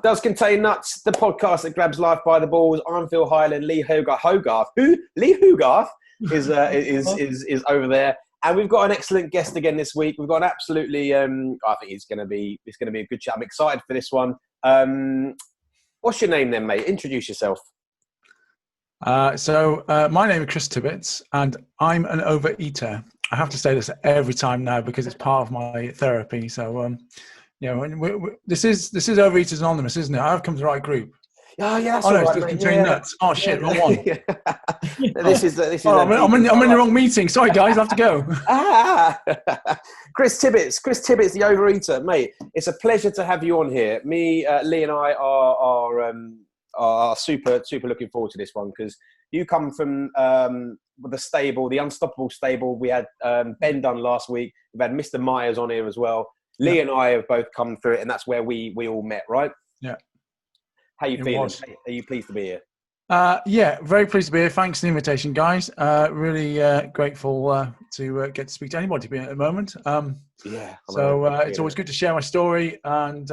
Does Contain Nuts, the podcast that grabs life by the balls. I'm Phil Hyland. Lee Hogarth. Who? Lee Hogarth is over there, and we've got an excellent guest again this week. We've got an absolutely. I think it's going to be a good chat. I'm excited for this one. What's your name then, mate? Introduce yourself. My name is Chris Tibbets, and I'm an overeater. I have to say this every time now because it's part of my therapy. So, this is Overeaters Anonymous, isn't it? I've come to the right group. Oh yeah, that's all right. It's just Contain Nuts. Oh shit, wrong one. This is. I'm in the wrong meeting. Sorry, guys, I have to go. Chris Tibbets, the overeater, mate. It's a pleasure to have you on here. Me, Lee, and I are super looking forward to this one because you come from the stable, the Unstoppable stable. We had Ben done last week. We've had Mr. Myers on here as well. Lee and I have both come through it, and that's where we all met, right? Yeah. How you feeling? Are you pleased to be here? Yeah, very pleased to be here. Thanks for the invitation, guys. Really grateful to get to speak to anybody at the moment. It's always good to share my story and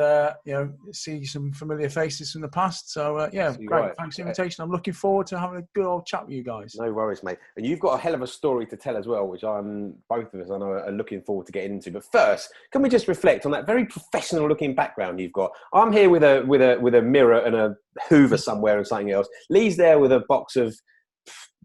see some familiar faces from the past. So great. Right. Thanks for the invitation. I'm looking forward to having a good old chat with you guys. No worries, mate. And you've got a hell of a story to tell as well, which both of us I know are looking forward to getting into. But first, can we just reflect on that very professional-looking background you've got? I'm here with a mirror and a Hoover somewhere and something else. Lee's there with a box of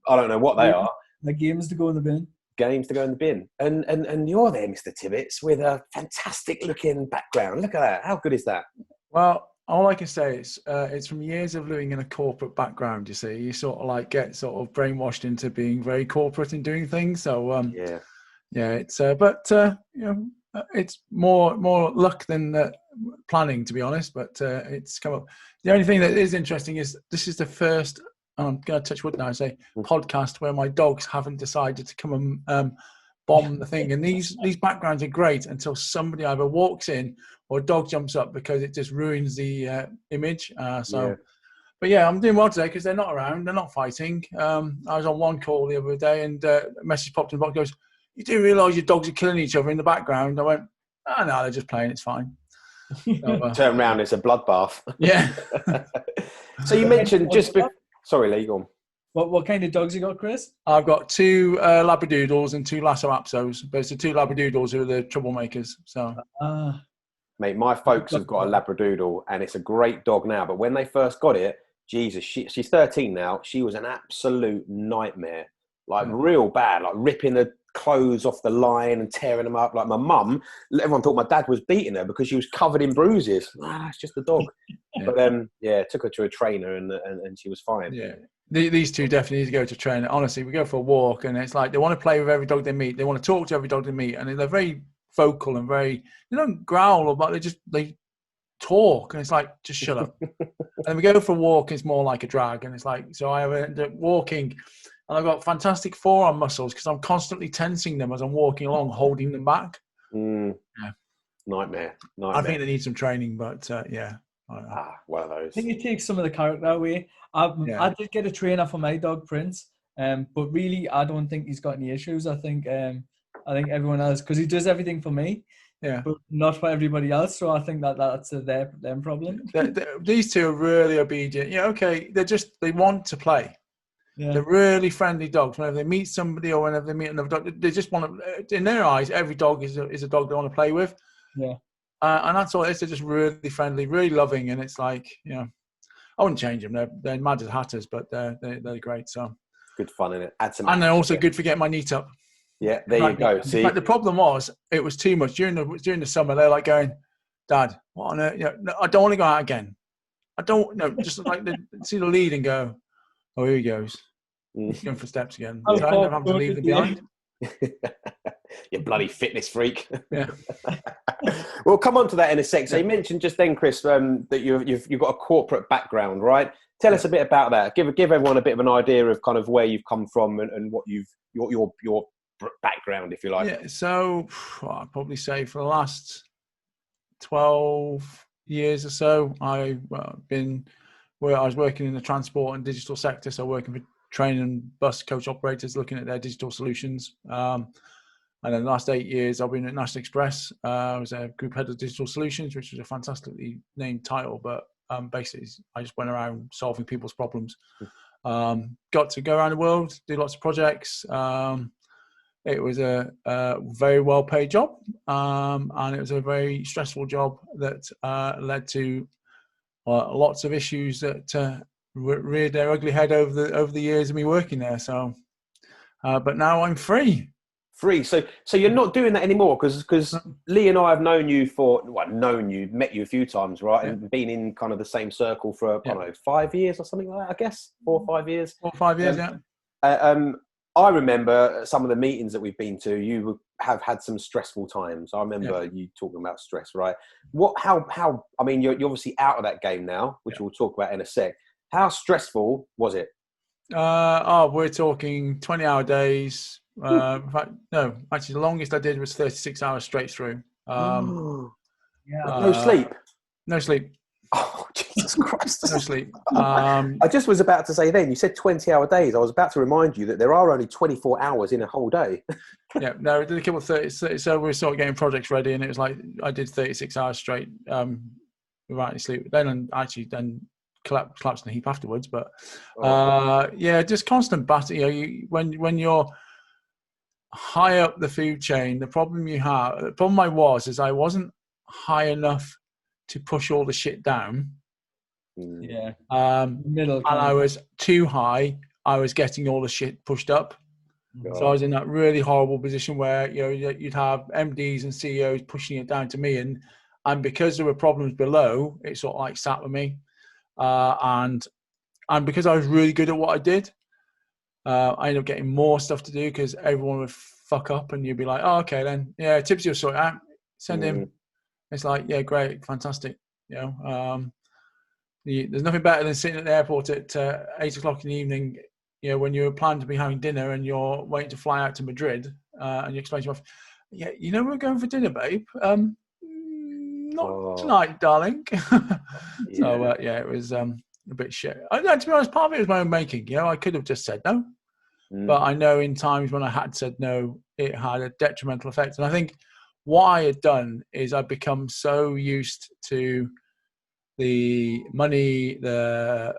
I don't know what they are. The games to go in the bin. Games to go in the bin. And you're there, Mr. Tibbets, with a fantastic looking background. Look at that. How good is that? Well, all I can say is it's from years of living in a corporate background, you see. You sort of get brainwashed into being very corporate and doing things. So it's more luck than planning, to be honest, but it's come up. The only thing that is interesting is this is the first, I'm going to touch wood now and say, podcast where my dogs haven't decided to come and bomb the thing. And these backgrounds are great until somebody either walks in or a dog jumps up because it just ruins the image. But yeah, I'm doing well today because they're not around. They're not fighting. I was on one call the other day and a message popped in the box, goes, "You do realise your dogs are killing each other in the background?" I went, "Oh, no, they're just playing. It's fine." So, turn around, it's a bloodbath. Yeah. So you mentioned sorry, Lee, go on. What kind of dogs you got, Chris? I've got 2 Labradoodles and 2 Lhasa Apsos, but it's the 2 Labradoodles who are the troublemakers. So, mate, my folks have got a Labradoodle, and it's a great dog now. But when they first got it, Jesus, she's 13 now. She was an absolute nightmare, real bad, ripping the clothes off the line and tearing them up. Like my mum, everyone thought my dad was beating her because she was covered in bruises. It's just a dog. But took her to a trainer and she was fine. Yeah, these 2 definitely need to go to trainer. Honestly, we go for a walk and it's like they want to play with every dog they meet. They want to talk to every dog they meet, and they're very vocal and they don't growl, but they talk, and it's like, just shut up. And we go for a walk. It's more like a drag, and it's like, so I end up walking. And I've got fantastic forearm muscles because I'm constantly tensing them as I'm walking along, holding them back. Yeah. Nightmare. I think they need some training, but one of those. I think it takes some of the character away. I did get a trainer for my dog, Prince, but really, I don't think he's got any issues. I think everyone else, because he does everything for me, but not for everybody else. So I think that's their problem. These 2 are really obedient. Yeah, okay, they want to play. Yeah. They're really friendly dogs. Whenever they meet somebody or whenever they meet another dog, they just want to, in their eyes, every dog is a dog they want to play with. Yeah. And that's all it is. They're just really friendly, really loving. And it's like, I wouldn't change them. They're mad as hatters, but they're great. So good fun in it. And they're also good for getting my knee up. Yeah, there you go. See, but the problem was, it was too much. During the summer, they're like going, "Dad, what on earth? No, I don't want to go out again. I don't know." Just like they see the lead and go, "Oh, here he goes. He's going for steps again." So I never have to leave them behind. You bloody fitness freak. Yeah. We'll come on to that in a sec. So you mentioned just then, Chris, that you've got a corporate background, right? Tell us a bit about that. Give everyone a bit of an idea of kind of where you've come from and what your background, if you like. Yeah. So I'd probably say for the last 12 years or so, I was working in the transport and digital sector. So working for training bus coach operators, looking at their digital solutions. And in the last 8 years, I've been at National Express. I was a group head of digital solutions, which was a fantastically named title, but basically, I just went around solving people's problems. Got to go around the world, do lots of projects. It was a very well-paid job, and it was a very stressful job that led to lots of issues that reared their ugly head over the years of me working there. So, but now I'm free. Free. So you're not doing that anymore because Lee and I have met you a few times, right? Yeah. And been in kind of the same circle for, I don't know, 5 years or something like that, I guess. 4 or 5 years. 4 or 5 years, yeah. I remember some of the meetings that we've been to, you have had some stressful times. I remember you talking about stress, right? How, I mean, you're obviously out of that game now, which we'll talk about in a sec. How stressful was it? We're talking 20-hour days. In fact, no, actually the longest I did was 36 hours straight through. No sleep? No sleep. Oh, Jesus Christ. No sleep. I just was about to say then, you said 20-hour days. I was about to remind you that there are only 24 hours in a whole day. Yeah, no, I did a couple of 30, so we were sort of getting projects ready, and it was like I did 36 hours straight without any sleep. Then collapsed in a heap afterwards. But just constant battle. You know, when you're high up the food chain, the problem I wasn't high enough to push all the shit down. Yeah. Middle. And I was too high. I was getting all the shit pushed up. God. So I was in that really horrible position where, you know, you'd have MDs and CEOs pushing it down to me, and because there were problems below, it sort of like sat with me. And because I was really good at what I did, I ended up getting more stuff to do because everyone would fuck up, and you'd be like, "Oh, okay, then, yeah, Tipsy will sort it out. Send him." It's like, yeah, great, fantastic. You know, there's nothing better than sitting at the airport at 8 o'clock in the evening. You know, when you're planning to be having dinner and you're waiting to fly out to Madrid, and you explain to your wife, "Yeah, you know, we're going for dinner, babe. Not tonight, darling." So it was a bit shit. To be honest, part of it was my own making. You know, I could have just said no, but I know in times when I had said no, it had a detrimental effect. And I think what I had done is I'd become so used to the money, I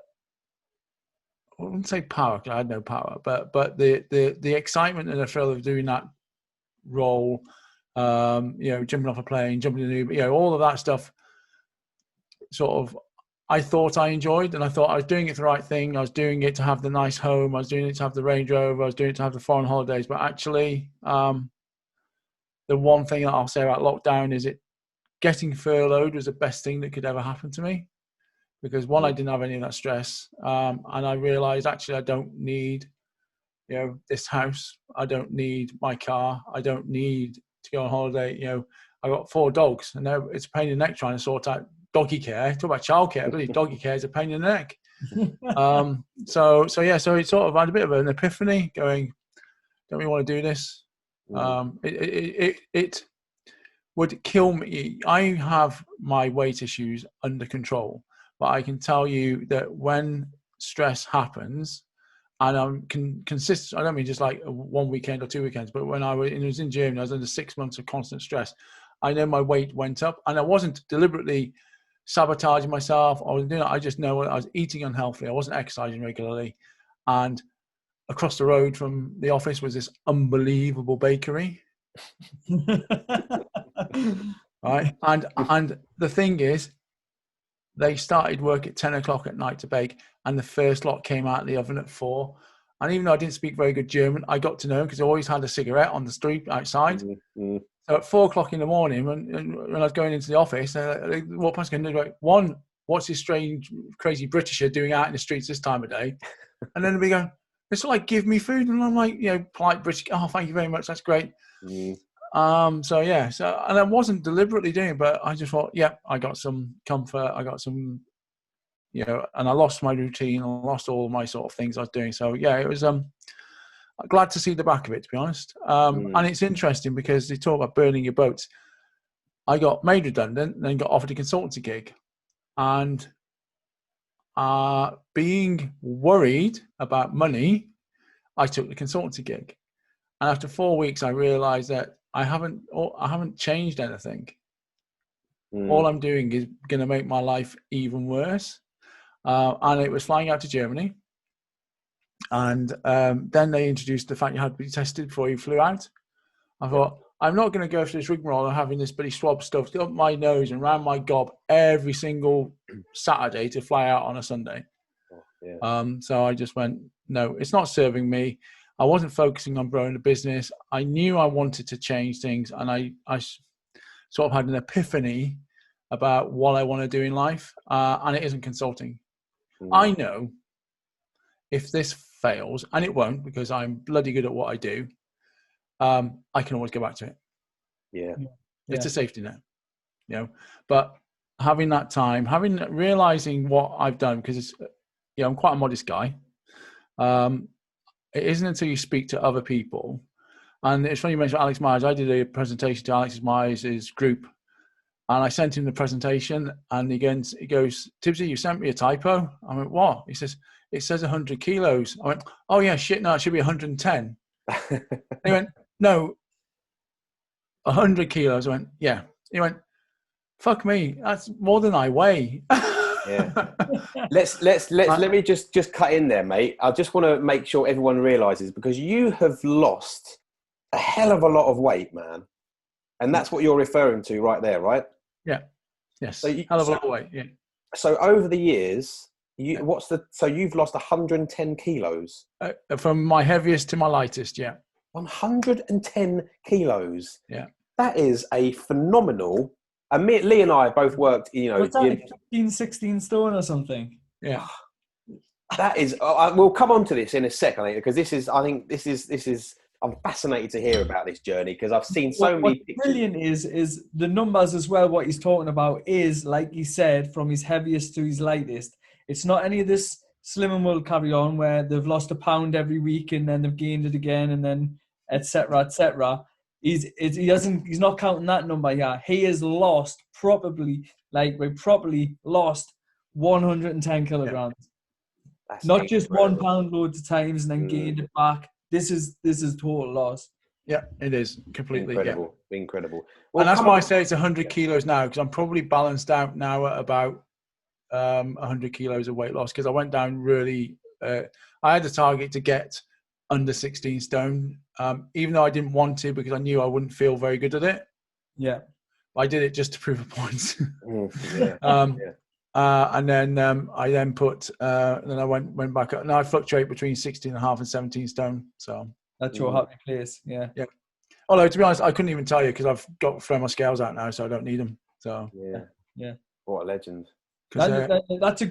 wouldn't say power, because I had no power, but the excitement and the thrill of doing that role, you know, jumping off a plane, jumping in an Uber, you know, all of that stuff, sort of, I thought I enjoyed, and I thought I was doing it the right thing. I was doing it to have the nice home. I was doing it to have the Range Rover. I was doing it to have the foreign holidays. But actually, the one thing that I'll say about lockdown is getting furloughed was the best thing that could ever happen to me, because one, I didn't have any of that stress, and I realized actually I don't need, you know, this house. I don't need my car. I don't need to go on holiday. You know, I got 4 dogs, and now it's a pain in the neck trying to sort out doggy care. Talk about childcare, but doggy care is a pain in the neck. So it's sort of had a bit of an epiphany, going, don't we want to do this? It would kill me. I have my weight issues under control, but I can tell you that when stress happens, and I'm consistent, I don't mean just like 1 weekend or 2 weekends, but when I was in Germany, I was under 6 months of constant stress. I know my weight went up, and I wasn't deliberately sabotaging myself. I wasn't doing it. I just know I was eating unhealthily. I wasn't exercising regularly. And across the road from the office was this unbelievable bakery. Right. And the thing is, they started work at 10 o'clock at night to bake, and the first lot came out of the oven at 4. And even though I didn't speak very good German, I got to know, because I always had a cigarette on the street outside. So at 4 o'clock in the morning, when I was going into the office, they walked past and they were like, "One, what's this strange, crazy Britisher doing out in the streets this time of day?" And then they'd be going, "It's like, give me food." And I'm like, you know, polite British, "Oh, thank you very much. That's great." And I wasn't deliberately doing it, but I just thought, yeah, I got some comfort. I got some, you know, and I lost my routine. I lost all my sort of things I was doing. So yeah, it was, glad to see the back of it, to be honest. And it's interesting because they talk about burning your boats. I got made redundant and then got offered a consultancy gig. And being worried about money, I took the consultancy gig. And after 4 weeks, I realized that I haven't changed anything. all I'm doing is going to make my life even worse. And it was flying out to Germany. And then they introduced the fact you had to be tested before you flew out. I thought, I'm not going to go through this rigmarole of having this bloody swab stuffed up my nose and round my gob every single Saturday to fly out on a Sunday. So I just went, no, it's not serving me. I wasn't focusing on growing the business. I knew I wanted to change things, and I sort of had an epiphany about what I want to do in life, and it isn't consulting. I know if this fails, and it won't because I'm bloody good at what I do, I can always go back to it. It's a safety net, but having that time, realizing what I've done, because it's, I'm quite a modest guy. It isn't until you speak to other people, and it's funny you mentioned Alex Myers. I did a presentation to Alex Myers' group, and I sent him the presentation, and he goes, Tibbsy, you sent me a typo. I went, what? He says, it says 100 kilos. I went, oh yeah, shit, no, it should be 110. He went, no, 100 kilos. I went, yeah. He went, fuck me, that's more than I weigh. Let me just cut in there, mate. I just want to make sure everyone realizes, because you have lost a hell of a lot of weight, man, and that's what you're referring to right there, right? Yes. So hell of a lot of weight. Yeah. So over the years, you've lost 110 kilos from my heaviest to my lightest. 110 kilos. That is a phenomenal. And Lee and I both worked, what's that, like 15, 16 stone or something? Yeah. That is, we'll come on to this in a second, because this is, I'm fascinated to hear about this journey, because I've seen so many pictures. What's brilliant is the numbers as well. What he's talking about is, like he said, from his heaviest to his lightest. It's not any of this slim and will carry on where they've lost a pound every week and then they've gained it again and then et cetera, et cetera. He's not counting that number. He has lost properly lost 110 kilograms. Not just incredible. 1 pound loads of times and then gained it back. This is total loss. Yeah, it is completely incredible. Well, and that's why I say it's 100 kilos now, because I'm probably balanced out now at about 100 kilos of weight loss, because I went down really. I had a target to get under 16 stone, even though I didn't want to, because I knew I wouldn't feel very good at it. I did it just to prove a point. And then I went back up. Now I fluctuate between 16.5 and 17 stone. So that's your happy place. Yeah. Although, to be honest, I couldn't even tell you, because I've got to throw my scales out now, so I don't need them. So yeah. What a legend. That's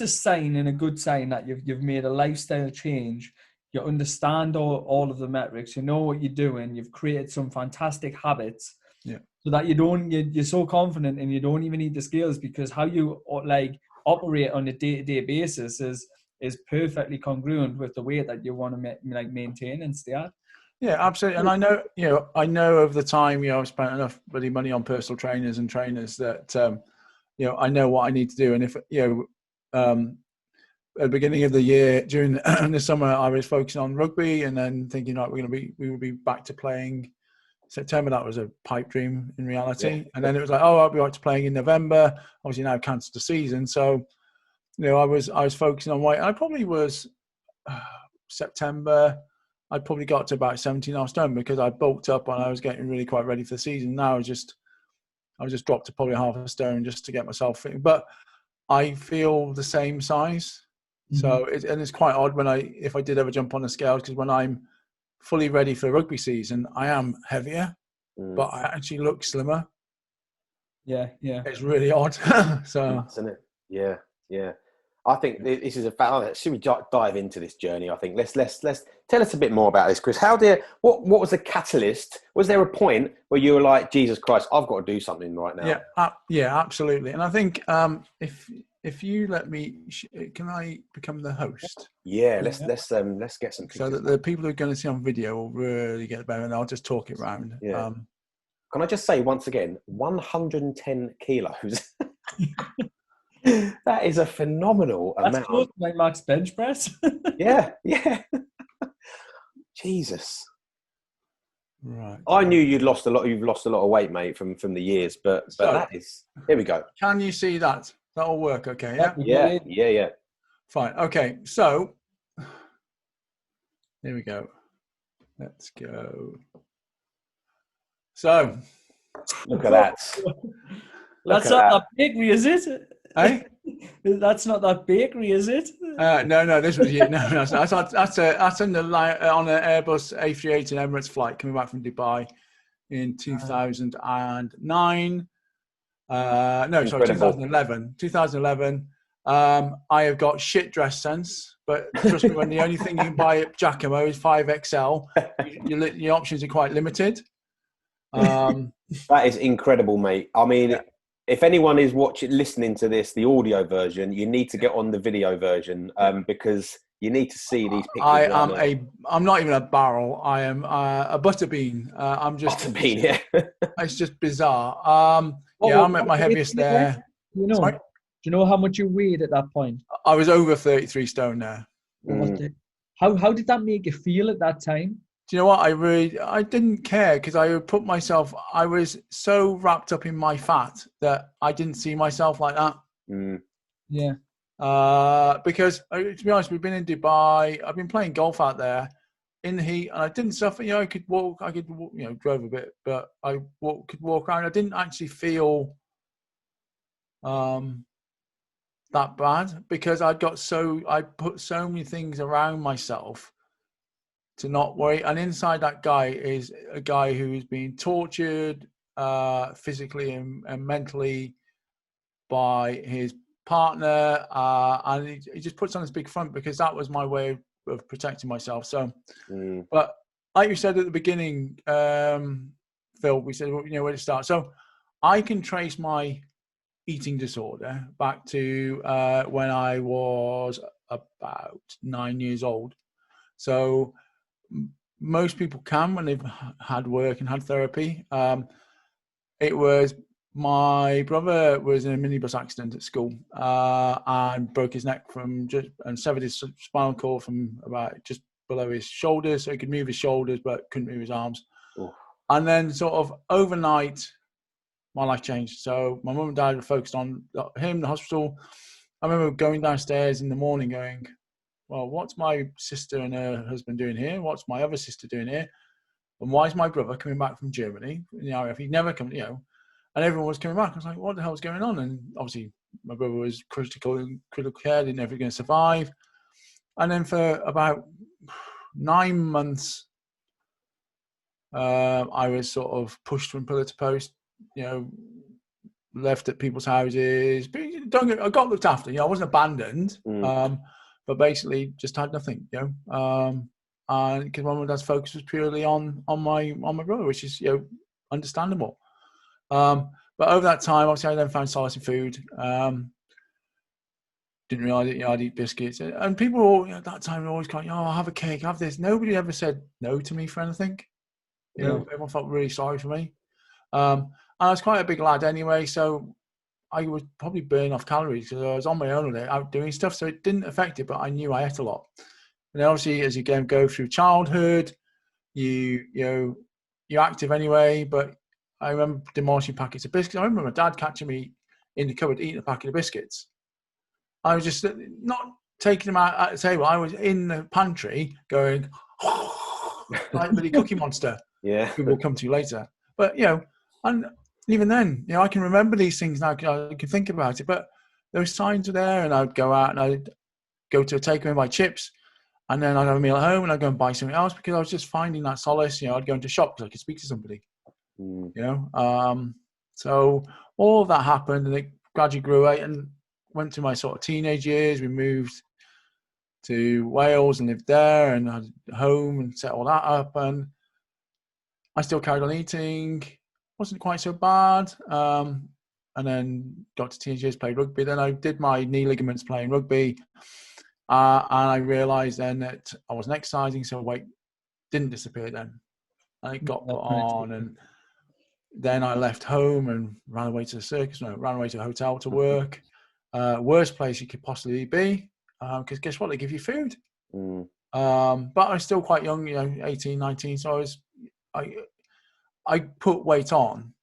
a sign, and a good sign, that you've made a lifestyle change. You understand all of the metrics. You know what you're doing. You've created some fantastic habits. So that you're so confident, and you don't even need the scales, because how you operate on a day-to-day basis is perfectly congruent with the weight that you want to maintain and stay at. Yeah, absolutely. And I know over the time, I've spent enough bloody money on personal trainers and trainers that I know what I need to do. And if at the beginning of the year, during the summer, I was focusing on rugby, and then thinking, we will be back to playing September. That was a pipe dream in reality. And then it was like, I'll be back to playing in November. Obviously now cancelled the season. So, I was focusing on weight. I probably was September. I probably got to about 17.5 stone, because I bulked up and I was getting really quite ready for the season. Now I just dropped to probably half a stone just to get myself fit. But I feel the same size. So it's quite odd if I did ever jump on the scales, because when I'm fully ready for the rugby season, I am heavier, but I actually look slimmer. Yeah. It's really odd. So, isn't it? Yeah. I think this is a fact. Should we dive into this journey? I think let's tell us a bit more about this, Chris. What was the catalyst? Was there a point where you were like, Jesus Christ, I've got to do something right now? Yeah, absolutely. And I think if you let me, can I become the host? Yeah, let's get some. So that the people who are going to see on video will really get better, and I'll just talk it round. Yeah. Can I just say once again, 110 kilos. That is a phenomenal amount. That's close to my max bench press. Yeah. Jesus. Right. I knew you'd lost a lot. You've lost a lot of weight, mate, from the years. But So, that is. Here we go. Can you see that? That'll work. Okay. Yeah. Yeah. Fine. Okay. So here we go. Let's go. So look at that. That's not that bakery, is it? Eh? That's not that bakery, is it? No. This was no. That's on the on an Airbus A380 Emirates flight coming back from Dubai in 2009. No, sorry, 2011. 2011. I have got shit dress sense, but trust me, when the only thing you can buy at Giacomo is 5XL, your options are quite limited. That is incredible, mate. I mean, if anyone is listening to this, the audio version, you need to get on the video version because you need to see these pictures. I'm not even a barrel. I am a butterbean. I'm just butterbean. Yeah, it's just bizarre. I'm at my heaviest there. You know, do you know how much you weighed at that point? I was over 33 stone there. How did that make you feel at that time? Do you know what? I didn't care because I was so wrapped up in my fat that I didn't see myself like that. Yeah. Because to be honest, we've been in Dubai. I've been playing golf out there in the heat, and I didn't suffer. You know, I could walk. Drove a bit, but I could walk around. I didn't actually feel that bad because I put so many things around myself to not worry. And inside that guy is a guy who is being tortured physically and mentally by his partner, and he just puts on this big front because that was my way of protecting myself. So, but like you said at the beginning, Phil, we said, where to start. So I can trace my eating disorder back to when I was about 9 years old. So most people can when they've had work and had therapy. It was my brother was in a minibus accident at school and broke his neck and severed his spinal cord from about just below his shoulders, so he could move his shoulders but couldn't move his arms. Ooh. And then sort of overnight, my life changed. So my mum and dad were focused on him, the hospital. I remember going downstairs in the morning going, well, what's my sister and her husband doing here? What's my other sister doing here? And why is my brother coming back from Germany? If he'd never come, and everyone was coming back. I was like, what the hell's going on? And obviously my brother was critical care, didn't know if he was going to survive. And then for about 9 months, I was sort of pushed from pillar to post, left at people's houses. I got looked after, I wasn't abandoned, but basically just had nothing, and because my mum and dad's focus was purely on my brother, which is understandable. But over that time, obviously, I then found solace in food. Didn't realize I'd eat biscuits, and people at that time were always going, "Oh, I'll have a cake, have this." Nobody ever said no to me for anything. Everyone felt really sorry for me. And I was quite a big lad anyway, so I would probably burn off calories because I was on my own all day out doing stuff, so it didn't affect it. But I knew I ate a lot. And then obviously, as you go through childhood, you're active anyway. But I remember demolishing packets of biscuits. I remember my dad catching me in the cupboard eating a packet of biscuits. I was just not taking them out at the table. I was in the pantry going like the Cookie Monster. Yeah, we will come to later. But and even then, I can remember these things now. I can think about it. But those signs were there, and I'd go out and I'd go to a takeaway and buy chips. And then I'd have a meal at home and I'd go and buy something else because I was just finding that solace. I'd go into a shop because I could speak to somebody. So all of that happened, and it gradually grew out and went to my sort of teenage years. We moved to Wales and lived there and had a home and set all that up. And I still carried on eating. Wasn't quite so bad. And then got to teenage years, played rugby. Then I did my knee ligaments playing rugby. And I realised then that I wasn't exercising, so weight didn't disappear then. And it got put on, and then I left home and ran away to the circus. No, ran away to a hotel to work. Worst place you could possibly be, because guess what? They give you food. But I was still quite young, 18, 19. So I put weight on,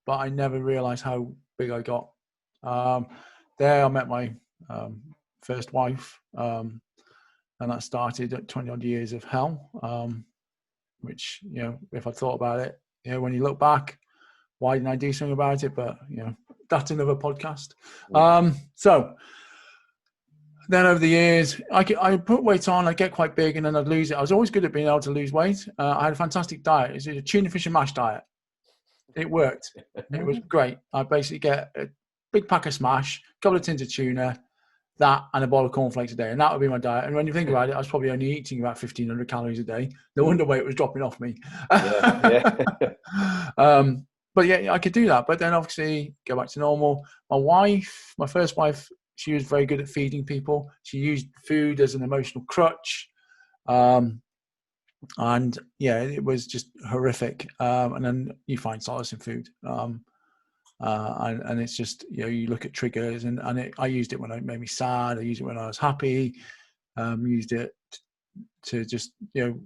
but I never realized how big I got. There I met my first wife, and that started at 20 odd years of hell, which, you know, if I thought about it, you know, when you look back, why didn't I do something about it? But, you know, that's another podcast. So then over the years, I put weight on, I'd get quite big, and then I'd lose it. I was always good at being able to lose weight. I had a fantastic diet. It was a tuna, fish, and mash diet. It worked. It was great. I basically get a big pack of smash, a couple of tins of tuna, that, and a bowl of cornflakes a day. And that would be my diet. And when you think about it, I was probably only eating about 1,500 calories a day. No wonder weight was dropping off me. But yeah, I could do that. But then obviously go back to normal. My first wife, she was very good at feeding people. She used food as an emotional crutch. And yeah, it was just horrific. And then you find solace in food. And it's just, you know, you look at triggers, and I used it when it made me sad. I used it when I was happy. Used it to just, you know,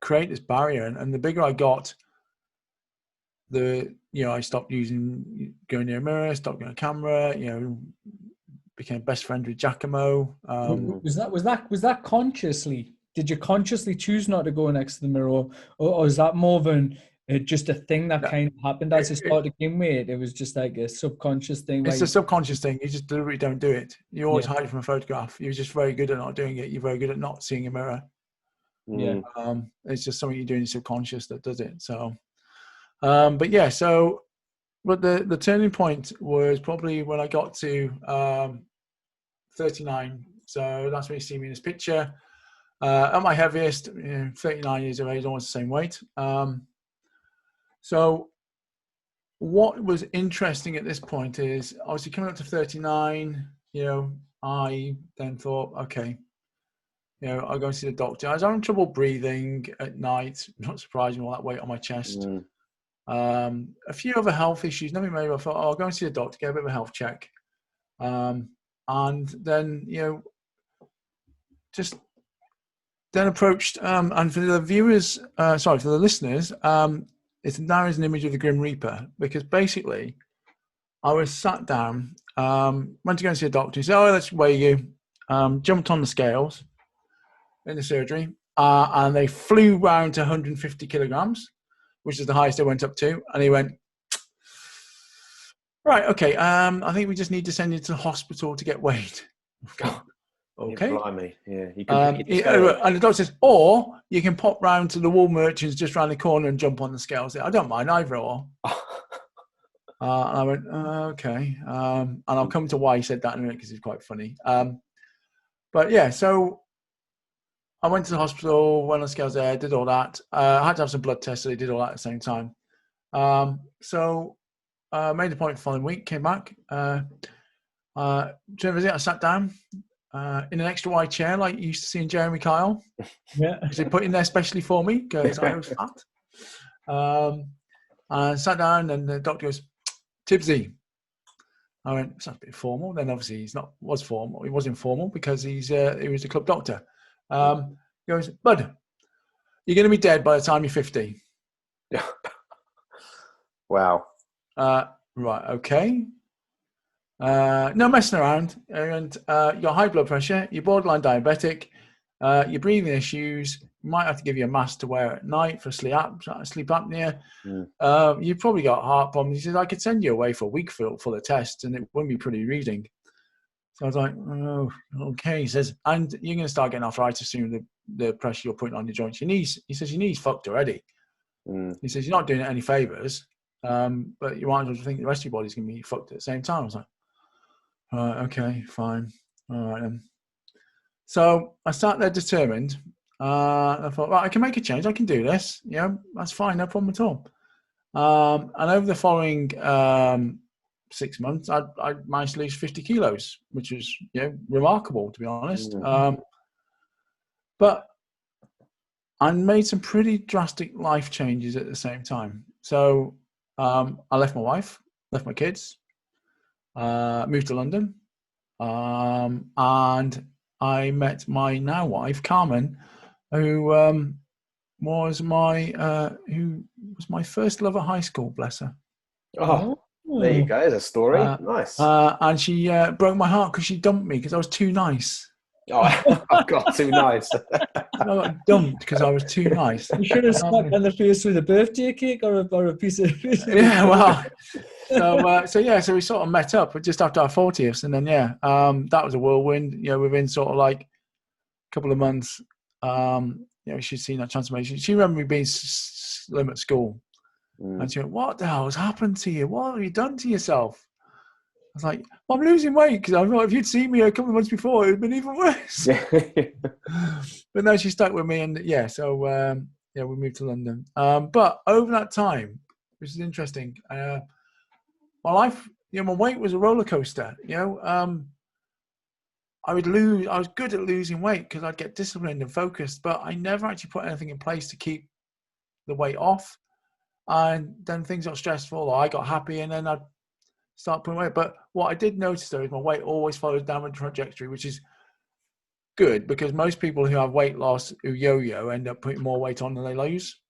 create this barrier. And the bigger I got, I stopped going near a mirror, stopped going to camera, you know, became best friend with Giacomo. Was that consciously? Did you consciously choose not to go next to the mirror, or is that more than just a thing that kind of happened as you started to gain weight? It was just like a subconscious thing. It's a subconscious thing. You just deliberately don't do it. You always hide from a photograph. You're just very good at not doing it. You're very good at not seeing a mirror. Yeah. It's just something you do in your subconscious that does it. So, but the turning point was probably when I got to 39. So that's when you see me in this picture. At my heaviest, 39 years of age, almost the same weight. So what was interesting at this point is, obviously coming up to 39, you know, I then thought, okay, you know, I'll go and see the doctor. I was having trouble breathing at night, not surprising, all that weight on my chest. A few other health issues, nothing major. I thought, I'll go and see the doctor, get a bit of a health check. And then, you know, just then approached, and for the viewers, for the listeners, it's now as an image of the Grim Reaper, because basically I was sat down, went to go and see a doctor. He said, oh, let's weigh you. Jumped on the scales in the surgery, and they flew round to 150 kilograms, which is the highest they went up to. And he went, right, okay, I think we just need to send you to the hospital to get weighed. Okay. Blimey. Yeah. You and the doctor says, or you can pop round to the Wool Merchants just round the corner and jump on the scales. I don't mind either or. And I went, okay. And I'll come to why he said that in a minute, because it's quite funny. But yeah, so I went to the hospital, went on the scales there, did all that. I had to have some blood tests, so they did all that at the same time. So made the point the following week, came back. To visit, I sat down in an extra wide chair like you used to see in Jeremy Kyle. Yeah. They put in there specially for me because I was fat. I sat down and the doctor goes, Tibbsy. I went, sounds a bit formal. Then obviously he was informal because he was a club doctor. He goes, bud, you're going to be dead by the time you're 50. Wow. Right, okay. No messing around. And you got high blood pressure, you're borderline diabetic, your breathing issues, you might have to give you a mask to wear at night for sleep apnea. You've probably got heart problems. He says, I could send you away for a week full of tests and it wouldn't be pretty reading. So I was like, oh, okay. He says, and you're going to start getting arthritis soon, the pressure you're putting on your joints. He says, your knee's fucked already. He says, you're not doing it any favours, but you might as well think the rest of your body's going to be fucked at the same time. I was like, okay, fine. All right then. So I sat there determined. I thought, right, I can make a change. I can do this. Yeah, that's fine. No problem at all. And over the following 6 months, I managed to lose 50 kilos, which was, remarkable, to be honest. But I made some pretty drastic life changes at the same time. So I left my wife, left my kids, moved to London, and I met my now wife, Carmen, who was who was my first love at high school. Bless her. Oh, there you go. There's a story. Nice. And she broke my heart because she dumped me because I was too nice. Oh, I've got too nice. I got dumped because I was too nice. You should have smacked on the face with a birthday cake or a piece of. Yeah, well. So we sort of met up just after our 40th, and then that was a whirlwind. You know, within sort of like a couple of months, she'd seen that transformation. She remembered me being slim at school, and she went, "What the hell has happened to you? What have you done to yourself?" I was like, "Well, I'm losing weight," because I thought if you'd seen me a couple of months before, it would have been even worse. But no, she stuck with me, and we moved to London. But over that time, which is interesting. My life, my weight was a roller coaster. I was good at losing weight because I'd get disciplined and focused, but I never actually put anything in place to keep the weight off. And then things got stressful, or I got happy, and then I'd start putting weight. But what I did notice though is my weight always follows downward trajectory, which is good because most people who have weight loss who yo-yo end up putting more weight on than they lose.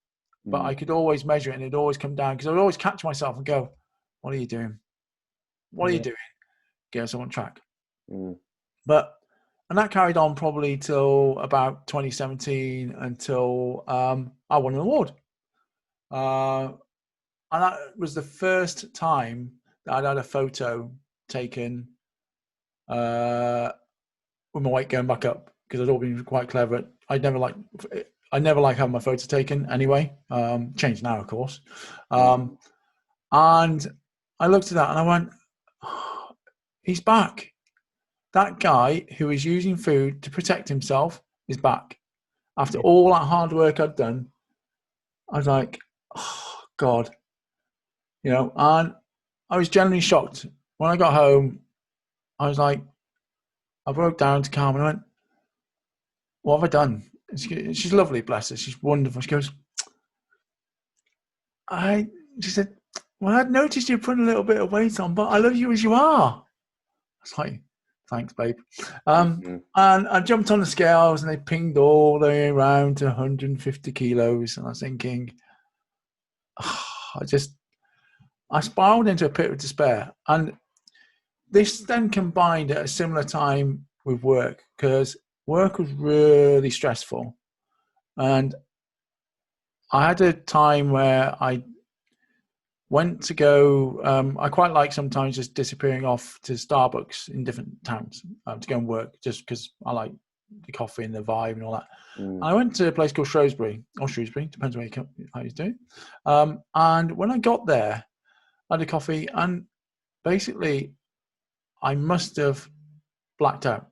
But I could always measure it, and it'd always come down because I would always catch myself and go, "What are you doing? What are you doing?" Get us on track. And that carried on probably till about 2017 until I won an award. And that was the first time that I'd had a photo taken with my weight going back up because I'd all been quite clever. I never like having my photo taken anyway. Changed now, of course. And I looked at that and I went, oh, he's back. That guy who is using food to protect himself is back. After all that hard work I'd done, I was like, oh, God. And I was genuinely shocked. When I got home, I was like, I broke down to Carmen and I went, what have I done? She's lovely, bless her. She's wonderful. She goes, she said, well, I'd noticed you putting a little bit of weight on, but I love you as you are. I was like, thanks, babe. And I jumped on the scales and they pinged all the way around to 150 kilos. And I was thinking, I spiraled into a pit of despair. And this then combined at a similar time with work because work was really stressful. And I had a time where I went to go, I quite like sometimes just disappearing off to Starbucks in different towns to go and work just because I like the coffee and the vibe and all that. I went to a place called Shrewsbury, depends where how you're doing. And when I got there, I had a coffee and basically I must have blacked out.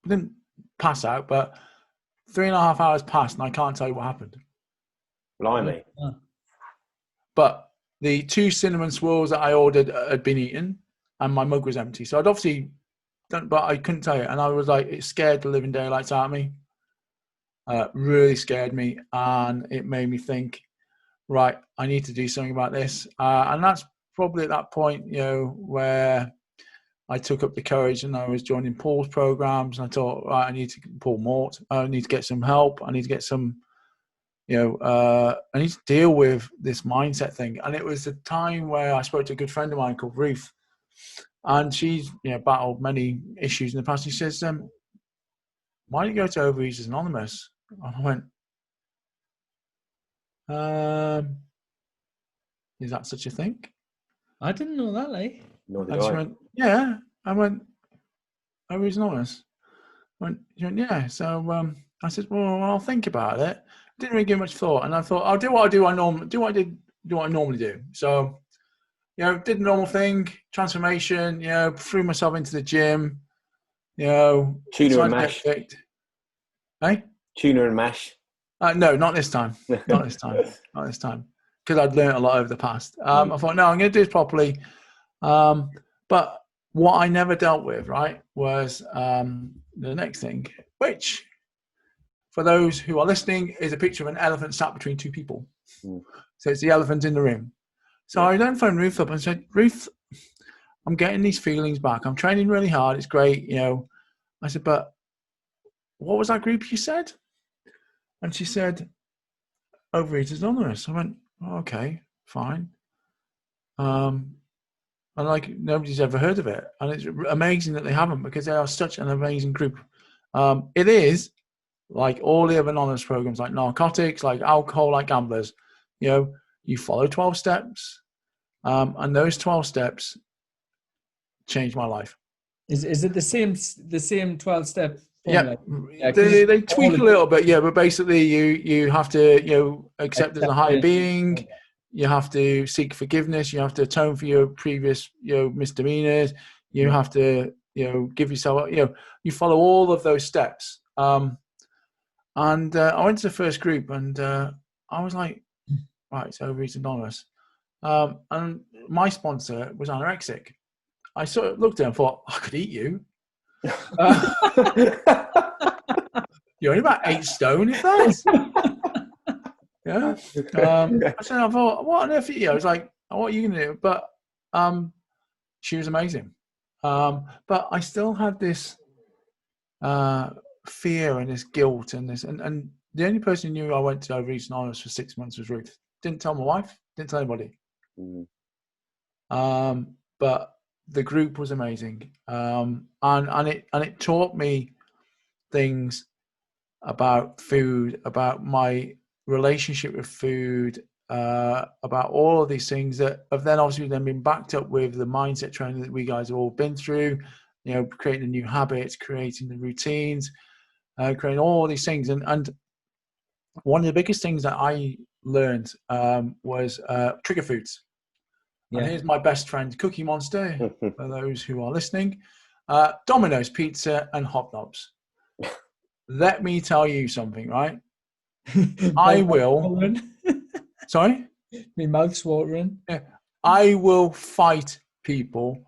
I didn't pass out, but 3.5 hours passed and I can't tell you what happened. Blimey. But the 2 cinnamon swirls that I ordered had been eaten and my mug was empty. So I'd obviously done, but I couldn't tell you. And I was like, it scared the living daylights out of me. Really scared me. And it made me think, right, I need to do something about this. And that's probably at that point, where I took up the courage and I was joining Paul's programs. And I thought, right, I need to get some help. I need to get some, I need to deal with this mindset thing. And it was a time where I spoke to a good friend of mine called Ruth. And she's, battled many issues in the past. She says, why don't you go to Overeaters Anonymous? And I went, is that such a thing? I didn't know that, like. Nor did I. Went, yeah. I went, Overeaters Anonymous. She went, yeah. So I said, well, I'll think about it. Didn't really give much thought, and I thought I'll do what I normally do. So, did the normal thing, transformation. Threw myself into the gym. Tuna and mash. Hey? Tuna and mash. No, not this time. Not this time. Because I'd learned a lot over the past. I thought, no, I'm going to do this properly. But what I never dealt with, right, was the next thing, which, for those who are listening, is a picture of an elephant sat between 2 people. So it's the elephant in the room. So I then phoned Ruth up and said, Ruth, I'm getting these feelings back. I'm training really hard. It's great, I said, but what was that group you said? And she said, Overeaters Anonymous. I went, oh, okay, fine. And like, nobody's ever heard of it. And it's amazing that they haven't, because they are such an amazing group. It is like all the other anonymous programs, like narcotics, like alcohol, like gamblers. You know, you follow 12 steps, and those 12 steps changed my life. Is it the same 12-step formula? Yeah, they tweak a little bit, yeah, but basically you have to accept as a higher being. You have to seek forgiveness. You have to atone for your previous misdemeanors. You have to give yourself you follow all of those steps. And I went to the first group, and I was like, right, so Overeaters Anonymous. And my sponsor was anorexic. I sort of looked at him and thought, I could eat you. You're only about 8 stone, if that. Yeah. I thought, what on earth are you? I was like, oh, what are you going to do? But she was amazing. But I still had this fear and this guilt and this. And the only person who knew I went to Overeaters Anonymous for 6 months was Ruth. Didn't tell my wife, didn't tell anybody. But the group was amazing. And it taught me things about food, about my relationship with food, about all of these things that have then obviously been backed up with the mindset training that we guys have all been through, creating the new habits, creating the routines, creating all these things. And one of the biggest things that I learned was trigger foods. Yeah. And here's my best friend, Cookie Monster, for those who are listening. Domino's Pizza and Hobnobs. Let me tell you something, right? I will. Sorry? My mouth's watering. Yeah. I will fight people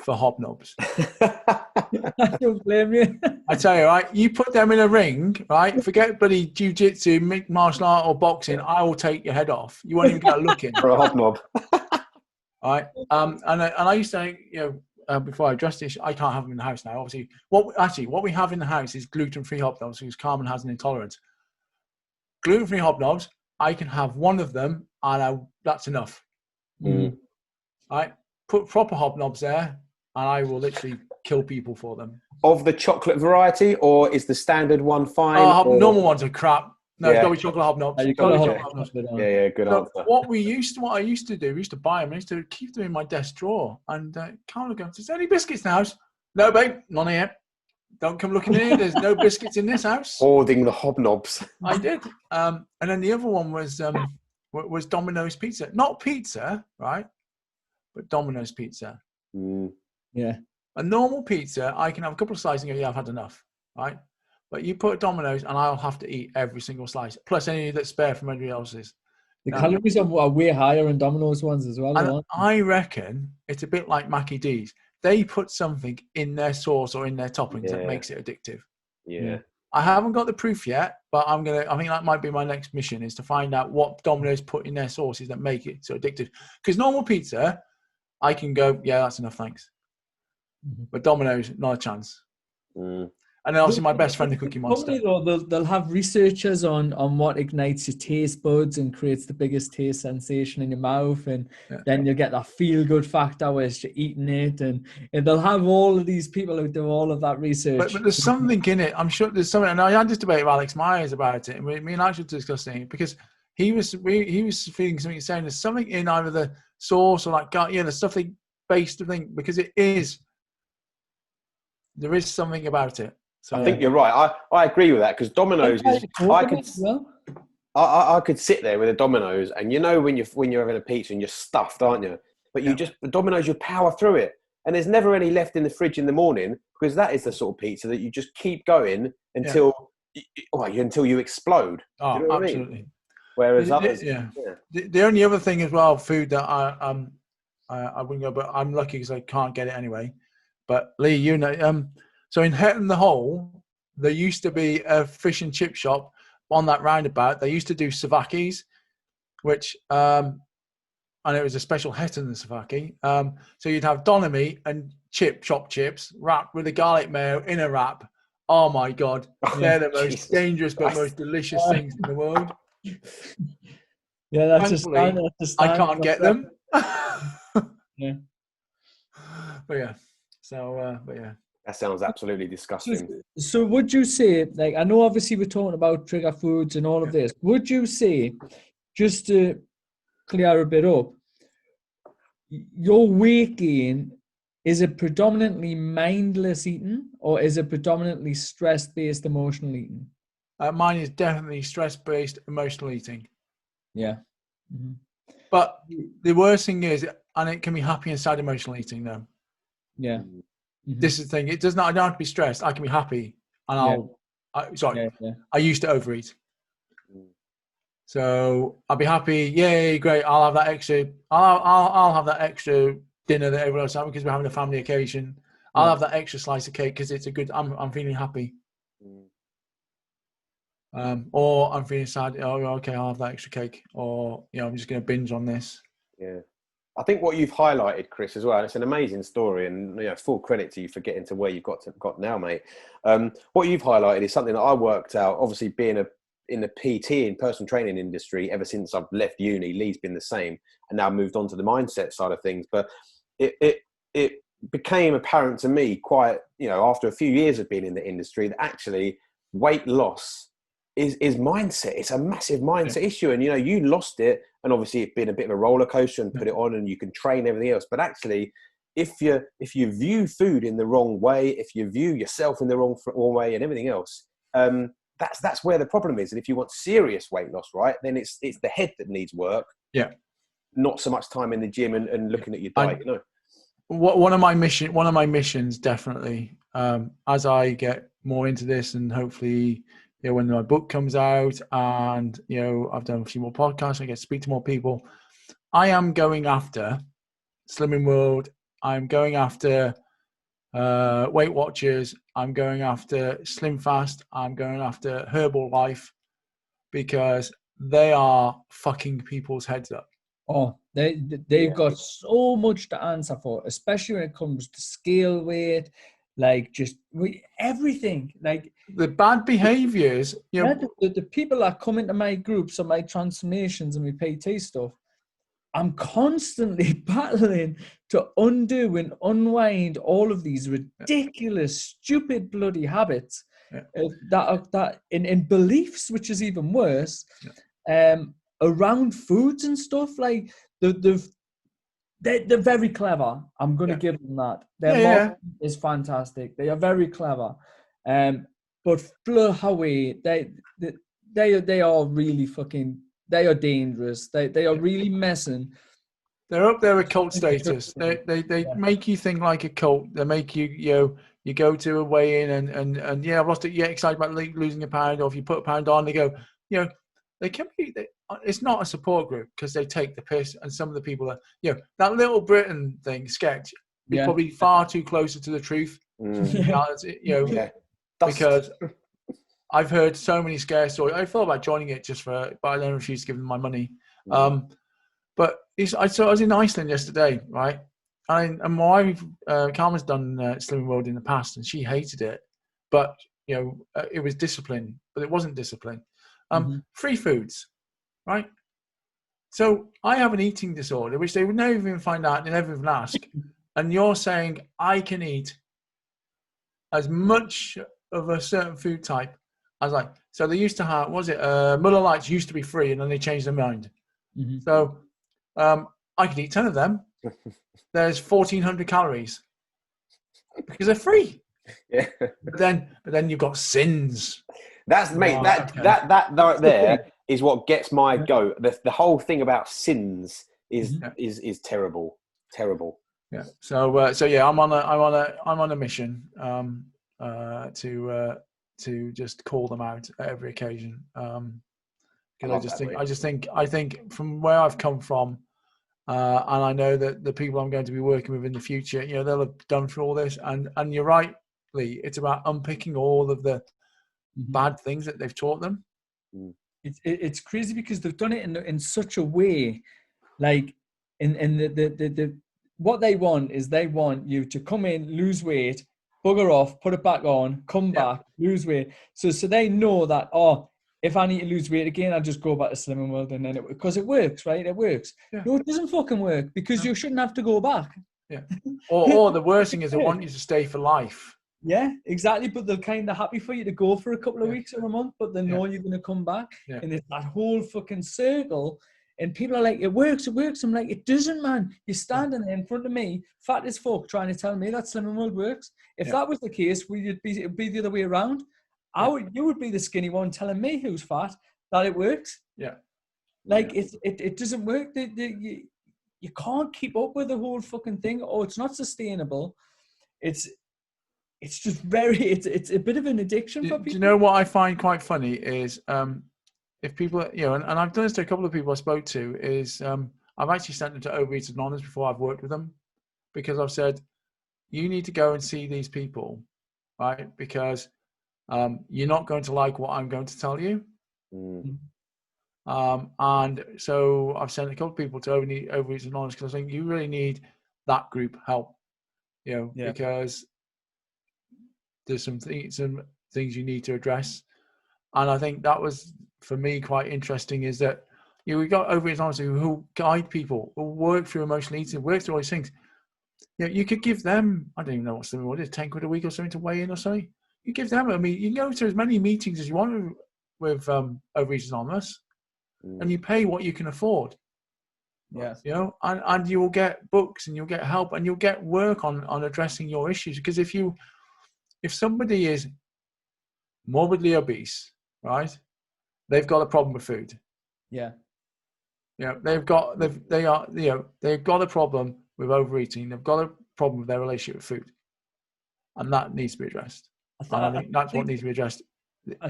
for Hobnobs. I don't blame you. I tell you, right? You put them in a ring, right? Forget bloody jiu-jitsu, mixed martial art, or boxing. I will take your head off. You won't even get a look in. For a hobnob. All right. And I used to think, before I address this, I can't have them in the house now. Obviously, what we have in the house is gluten-free hobnobs, because Carmen has an intolerance. Gluten-free hobnobs, I can have one of them, and that's enough. All right. Put proper hobnobs there, and I will literally kill people for them. Of the chocolate variety, or is the standard one fine? Normal ones are crap. No, it's got to be chocolate hobnobs. Yeah, good answer. What I used to do, we used to buy them. I used to keep them in my desk drawer. And Carl would go, is there any biscuits in the house? No, babe, none here. Don't come looking in here. There's no biscuits in this house. Hoarding the hobnobs. I did. And then the other one was Domino's Pizza. Not pizza, right? But Domino's Pizza. Yeah. A normal pizza, I can have a couple of slices and go, yeah, I've had enough, right? But you put Domino's, and I'll have to eat every single slice, plus any that's spare from anybody else's. The calories are way higher in Domino's ones as well. And I reckon it's a bit like Mackie D's. They put something in their sauce or in their toppings that makes it addictive. Yeah. I haven't got the proof yet, but I think that might be my next mission, is to find out what Domino's put in their sauces that make it so addictive. Because normal pizza, I can go, yeah, that's enough, thanks. But Domino's, not a chance. And then obviously my best friend, the Cookie Monster. They'll have researchers on what ignites your taste buds and creates the biggest taste sensation in your mouth, and then you'll get that feel-good factor where you're eating it, and they'll have all of these people who do all of that research. But there's something in it. I'm sure there's something. And I had this debate with Alex Myers about it, and me and Alex were discussing it, because he was feeling something, saying there's something in either the sauce or like there's something based thing, because there is something about it. So, I think you're right. I agree with that, because Domino's is. I could sit there with a Domino's, and when you're having a pizza and you're stuffed, aren't you? But Domino's, you power through it, and there's never any left in the fridge in the morning, because that is the sort of pizza that you just keep going until you explode. Oh, you know absolutely. I mean? Whereas others, the only other thing as well, food that I wouldn't go, but I'm lucky because I can't get it anyway. But Lee, so in Hetton the Hole, there used to be a fish and chip shop on that roundabout. They used to do savakis, which, and it was a special Hetton savaki. So you'd have doner meat and chopped chips wrapped with a garlic mayo in a wrap. Oh my God. They're the most Jesus dangerous but Christ. most delicious things in the world. Yeah, that's Thankfully, I can't get them. Yeah. But yeah. So, but yeah. That sounds absolutely disgusting. So would you say, like, I know obviously we're talking about trigger foods and all of this. Would you say, just to clear a bit up, your weight gain, is it predominantly mindless eating or is it predominantly stress-based emotional eating? Mine is definitely stress-based emotional eating. Yeah. Mm-hmm. But the worst thing is, and it can be happy inside emotional eating though. Yeah. Mm-hmm. This is the thing. It does not. I don't have to be stressed. I can be happy, and I used to overeat. So I'll be happy. Yay, great! I'll have that extra. I'll have that extra dinner that everyone else has because we're having a family occasion. I'll have that extra slice of cake because it's a good. I'm feeling happy. Or I'm feeling sad. Oh, okay, I'll have that extra cake. Or I'm just going to binge on this. Yeah. I think what you've highlighted, Chris, as well, it's an amazing story, and full credit to you for getting to where you've got now, mate. What you've highlighted is something that I worked out, obviously being in the PT and personal training industry ever since I've left uni. Lee's been the same, and now moved on to the mindset side of things. But it became apparent to me quite, after a few years of being in the industry, that actually weight loss is mindset. It's a massive mindset issue. And, you lost it. And obviously it's been a bit of a roller coaster and put it on and you can train everything else. But actually, if you view food in the wrong way, if you view yourself in the wrong way and everything else, that's where the problem is. And if you want serious weight loss, right, then it's the head that needs work. Yeah. Not so much time in the gym and looking at your diet, One of my missions, definitely, as I get more into this and hopefully, when my book comes out and, I've done a few more podcasts, I get to speak to more people. I am going after Slimming World. I'm going after Weight Watchers. I'm going after Slim Fast. I'm going after Herbalife because they are fucking people's heads up. Oh, they've got so much to answer for, especially when it comes to scale weight, like just everything. Like the bad behaviors. The people that come into my groups or my transformations and my PT stuff, I'm constantly battling to undo and unwind all of these ridiculous, stupid, bloody habits that in beliefs, which is even worse. Around foods and stuff, like they're very clever. I'm going to give them that. Their model is fantastic. They are very clever. But Howie, they are really fucking. They are dangerous. They are really messing. They're up there with cult status. They make you think like a cult. They make you you go to a weigh-in and I've lost it. Yeah, excited about losing a pound, or if you put a pound on, they go they can be. It's not a support group because they take the piss, and some of the people are that Little Britain thing sketch is probably far too closer to the truth. Because I've heard so many scare stories. I thought about joining it but I then refused to give them my money. But I was in Iceland yesterday, right? And my wife, Carmen's done Slimming World in the past, and she hated it. But it was discipline, but it wasn't discipline. Free foods, right? So I have an eating disorder, which they would never even find out, they never even ask. And you're saying I can eat as much of a certain food type as so they used to have, Muller Lights used to be free, and then they changed their mind. So I could eat 10 of them. There's 1,400 calories because they're free. Yeah. But then you've got sins. That's that right there is what gets my goat. The whole thing about sins is terrible. Yeah. So I'm on a mission to just call them out at every occasion. Because I think from where I've come from, and I know that the people I'm going to be working with in the future, they'll have done through all this. And you're right, Lee. It's about unpicking all of the bad things that they've taught them. It's crazy because they've done it in such a way, like in the what they want is they want you to come in, lose weight, bugger off, put it back on, come back, lose weight. So they know that, if I need to lose weight again, I'll just go back to Slimming World, and then because it works, right? It works. Yeah. No, it doesn't fucking work, because you shouldn't have to go back. Yeah. Or the worst thing is they want you to stay for life. Yeah, exactly. But they're kind of happy for you to go for a couple of weeks or a month, but they know you're going to come back. Yeah. And it's that whole fucking circle. And people are like, it works. I'm like, it doesn't, man. You're standing there in front of me, fat as fuck, trying to tell me that Slimming World works. If that was the case, it'd be the other way around. You would be the skinny one telling me who's fat that it works. Yeah. Like, it doesn't work. You can't keep up with the whole fucking thing. It's not sustainable. It's just it's a bit of an addiction for people. Do you know what I find quite funny is if people, and I've done this to a couple of people I spoke to, is I've actually sent them to Overeaters Anonymous before I've worked with them, because I've said, you need to go and see these people, right? Because you're not going to like what I'm going to tell you. And so I've sent a couple of people to Overeaters Anonymous, because I think you really need that group help, because there's some things you need to address. And I think that was, for me, quite interesting, is that we got Overeaters Anonymous who guide people, who work through emotional eating, work through all these things. You could give them, I don't even know what Slimming World is, 10 quid a week or something to weigh in or something. You give them, you can go to as many meetings as you want with Overeaters Anonymous, and you pay what you can afford. Yes. And you will get books, and you'll get help, and you'll get work on addressing your issues. Because if somebody is morbidly obese, right, they've got a problem with food. Yeah. They've got a problem with overeating. They've got a problem with their relationship with food, and that needs to be addressed. I think that's what needs to be addressed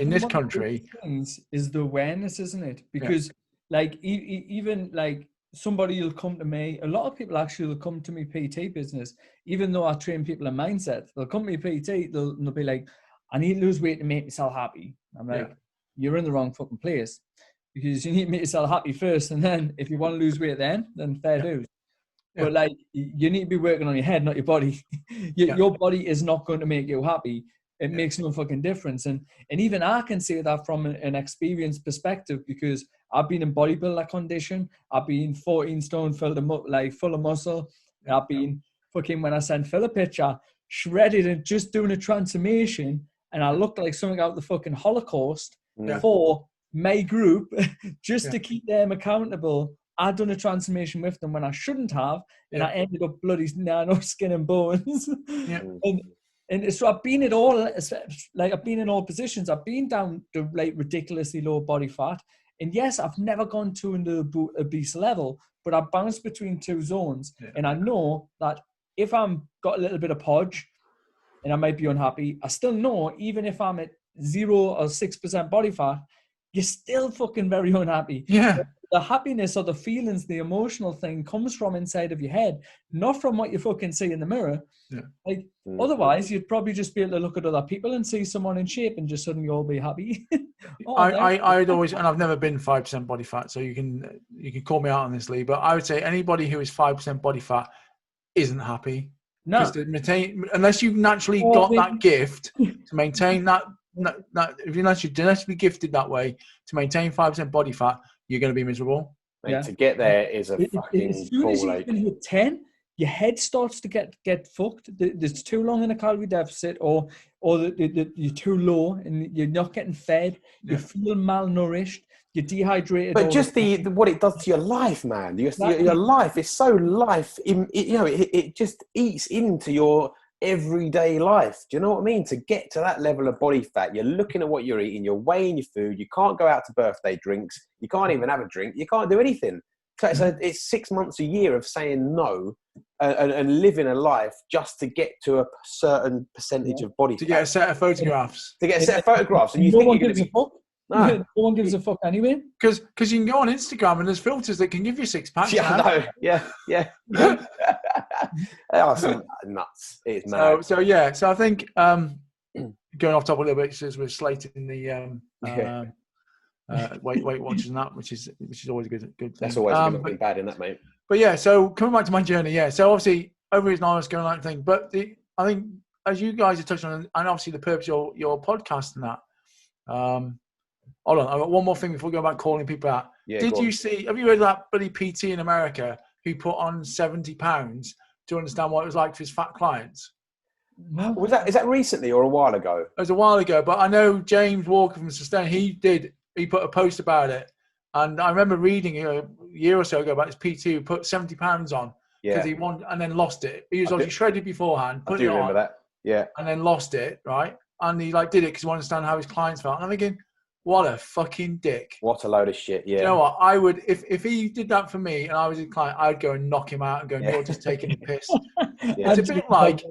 in this country. Things is the awareness, isn't it? Because like even like somebody will come to me. A lot of people actually will come to me PT business, even though I train people in mindset. They'll come to me PT. They'll be like, I need to lose weight to make myself happy. I'm like, you're in the wrong fucking place, because you need to make yourself happy first, and then if you want to lose weight, then fair dues. But like, you need to be working on your head, not your body. Your body is not going to make you happy. It makes no fucking difference. And even I can say that from an experienced perspective, because I've been in bodybuilder condition. I've been 14 stone full of muscle. I've been fucking, when I sent Phil a picture, shredded and just doing a transformation, and I looked like something out of the fucking Holocaust for my group, just to keep them accountable. I'd done a transformation with them when I shouldn't have, and I ended up bloody no skin and bones. And so I've been in all positions. I've been down to like ridiculously low body fat, and yes, I've never gone to an obese level, but I bounce between two zones, and I know that if I'm got a little bit of podge, and I might be unhappy, I still know even if I'm at 0 or 6% body fat, you're still fucking very unhappy. Yeah. The happiness or the feelings, the emotional thing comes from inside of your head, not from what you fucking see in the mirror. Otherwise, you'd probably just be able to look at other people and see someone in shape and just suddenly all be happy. I'd always, and I've never been 5% body fat, so you can call me out on this, Lee, but I would say anybody who is 5% body fat isn't happy. No. Unless you've naturally got that gift to maintain that unless you're genetically gifted that way to maintain 5% body fat, you're going to be miserable. Mate, to get there is a fucking as soon as you can hit 10, your head starts to get fucked. There's too long in a calorie deficit, or you're too low and you're not getting fed. You feel malnourished. You're dehydrated. But just what it does to your life, man. Your life is so it just eats into your everyday life. Do you know what I mean? To get to that level of body fat, you're looking at what you're eating, you're weighing your food, you can't go out to birthday drinks, you can't even have a drink, you can't do anything. So it's 6 months, a year of saying no and living a life just to get to a certain percentage of body fat. To get a set of photographs. To get a set of photographs. And you no think one you're gives a fuck. No one gives a fuck anyway. Because you can go on Instagram and there's filters that can give you 6 packs. Yeah, I know. Yeah. They are some nuts. It's mad. So I think going off topic a little bit, since we're slating the Weight Watchers and that, which is always a good thing. That's always been bad in that, mate. But yeah, so coming back to my journey, so obviously Overeaters Anonymous going that thing, but I think as you guys are touching on, and obviously the purpose of your podcast and that. Hold on, I've got one more thing before we go about calling people out. Yeah, have you heard of that bloody PT in America who put on 70 pounds to understand what it was like for his fat clients? Is that recently or a while ago? It was a while ago, but I know James Walker from Sustain, he put a post about it. And I remember reading a year or so ago about this PT who put 70 pounds on because he won and then lost it. He was obviously shredded beforehand, put it on. I do remember that. Yeah. And then lost it, right? And he did it because he wanted to understand how his clients felt. And I'm thinking, what a fucking dick. What a load of shit, yeah. You know what? I would, if he did that for me and I was his client, I'd go and knock him out and go, you're just taking a piss. It's a bit like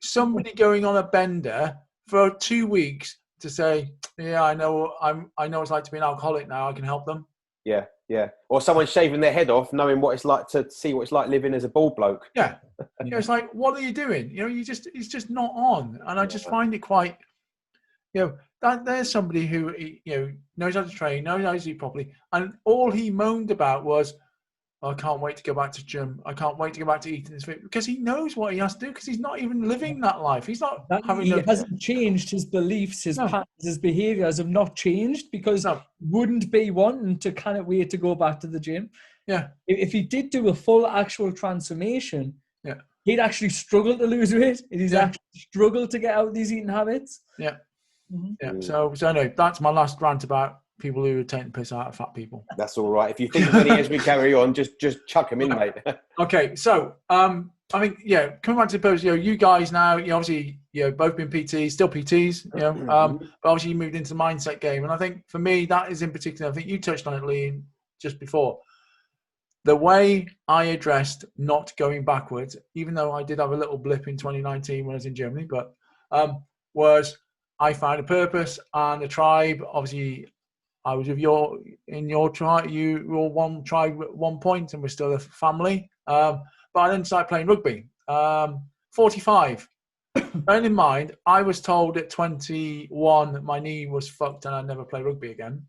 somebody going on a bender for 2 weeks to say, yeah, I know what it's like to be an alcoholic now. I can help them. Yeah, yeah. Or someone shaving their head off, knowing what it's like to see what it's like living as a bald bloke. Yeah. It's like, what are you doing? It's just not on. And I just find it quite, that there's somebody who, knows how to train, knows how to eat properly. And all he moaned about was, I can't wait to go back to gym. I can't wait to go back to eating this food, because he knows what he has to do, because he's not even living that life. He's not he hasn't changed his beliefs, his patterns, his behaviors have not changed, because wouldn't be wanting to kind of wait to go back to the gym. Yeah. If he did do a full actual transformation, he'd actually struggle to lose weight. He's actually struggled to get out of these eating habits. Yeah. Mm-hmm. Yeah. So anyway, that's my last rant about people who are taking the piss out of fat people. That's all right. If you think of any as we carry on, just chuck them in, mate. Okay, so I think coming back to the purpose, you guys now, obviously both been PTs, still PTs, but obviously you moved into the mindset game, and I think for me that is in particular. I think you touched on it, Lee, just before. The way I addressed not going backwards, even though I did have a little blip in 2019 when I was in Germany, but was I found a purpose and a tribe. Obviously, I was in your tribe. You were all one tribe at one point, and we're still a family. But I then started playing rugby. 45. Bearing in mind, I was told at 21 that my knee was fucked and I'd never play rugby again.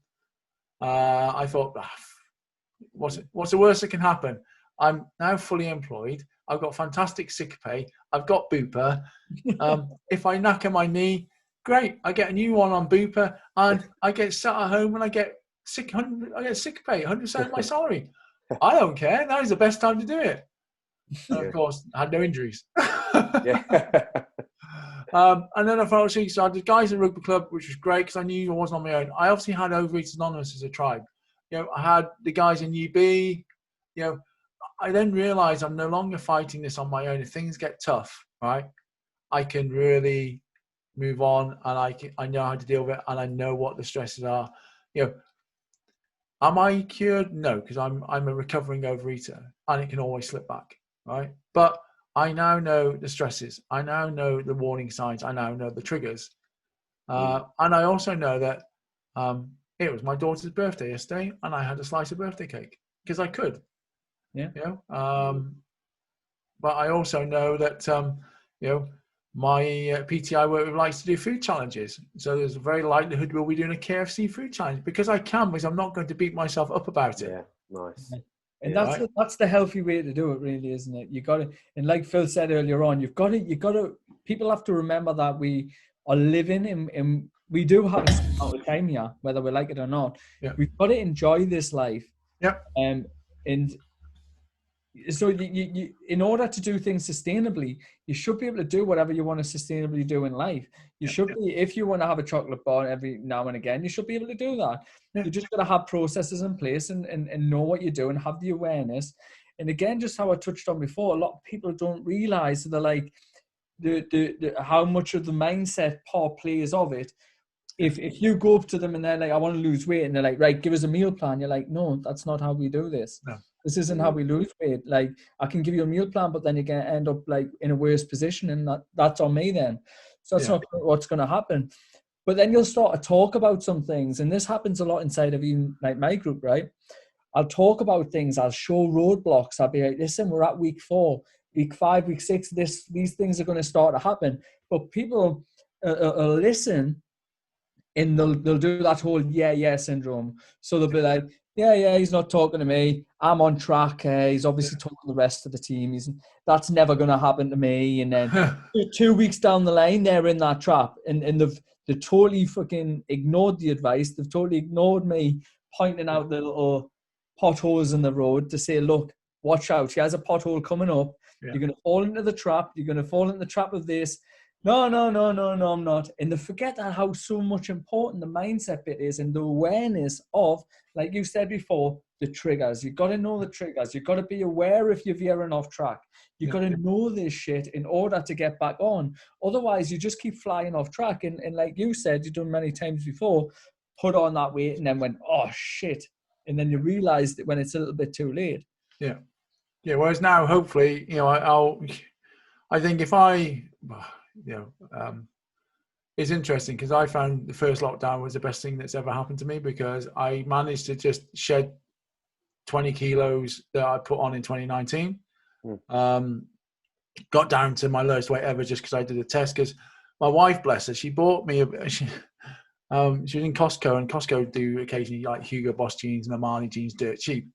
I thought, what's the worst that can happen? I'm now fully employed. I've got fantastic sick pay. I've got Bupa. If I knacker my knee, great. I get a new one on Bupa, and I get sat at home and I get sick pay, 100% of my salary. I don't care. That is the best time to do it. And of course, I had no injuries. And then I felt sick. So I did guys at rugby club, which was great because I knew I wasn't on my own. I obviously had Overeaters Anonymous as a tribe. I had the guys in UB. I then realized I'm no longer fighting this on my own. If things get tough, right, I can really move on, and I know how to deal with it, and I know what the stresses are. Am I cured? No, because I'm a recovering overeater, and it can always slip back, right? But I now know the stresses. I now know the warning signs. I now know the triggers, and I also know that it was my daughter's birthday yesterday, and I had a slice of birthday cake because I could. But I also know that my PT I work with likes to do food challenges. So there's a very likelihood we'll be doing a KFC food challenge because I'm not going to beat myself up about it. Yeah, nice. And that's the healthy way to do it, really, isn't it? You got to, and like Phil said earlier on, you got to, people have to remember that we are living in we do have a certain amount of time here, whether we like it or not. Yeah. We've got to enjoy this life. Yep. And so you in order to do things sustainably, you should be able to do whatever you want to sustainably do in life. You should be, if you want to have a chocolate bar every now and again, you should be able to do that. You just got to have processes in place and know what you do and have the awareness. And again, just how I touched on before, a lot of people don't realize they're like the how much of the mindset part plays of it. If you go up to them and they're like, I want to lose weight, and they're like, right, give us a meal plan. You're like, no, that's not how we do this. No. This isn't how we lose weight. Like, I can give you a meal plan, but then you're going to end up like in a worse position, and that's on me then. So that's not what's going to happen. But then you'll start to talk about some things, and this happens a lot inside of even like my group, right? I'll talk about things. I'll show roadblocks. I'll be like, listen, we're at week 4, week 5, week 6. These things are going to start to happen. But people listen. And they'll do that whole yeah syndrome. So they'll be like, Yeah, he's not talking to me. I'm on track. He's obviously talking to the rest of the team. That's never going to happen to me. And then 2 weeks down the line, they're in that trap, and they've totally fucking ignored the advice. They've totally ignored me pointing out the little potholes in the road to say, look, watch out. She has a pothole coming up. Yeah. You're going to fall into the trap. You're going to fall into the trap of this. No, I'm not. And they forget how so much important the mindset bit is, and the awareness of, like you said before, the triggers. You've got to know the triggers. You've got to be aware if you're veering off track. You've got to know this shit in order to get back on. Otherwise, you just keep flying off track. And like you said, you've done many times before, put on that weight and then went, oh, shit. And then you realize that when it's a little bit too late. Yeah. Yeah, whereas now, hopefully, I think if I... it's interesting because I found the first lockdown was the best thing that's ever happened to me, because I managed to just shed 20 kilos that I put on in 2019. Got down to my lowest weight ever just because I did a test. Because my wife, bless her, she bought me she was in Costco, and Costco do occasionally like Hugo Boss jeans and Armani jeans dirt cheap.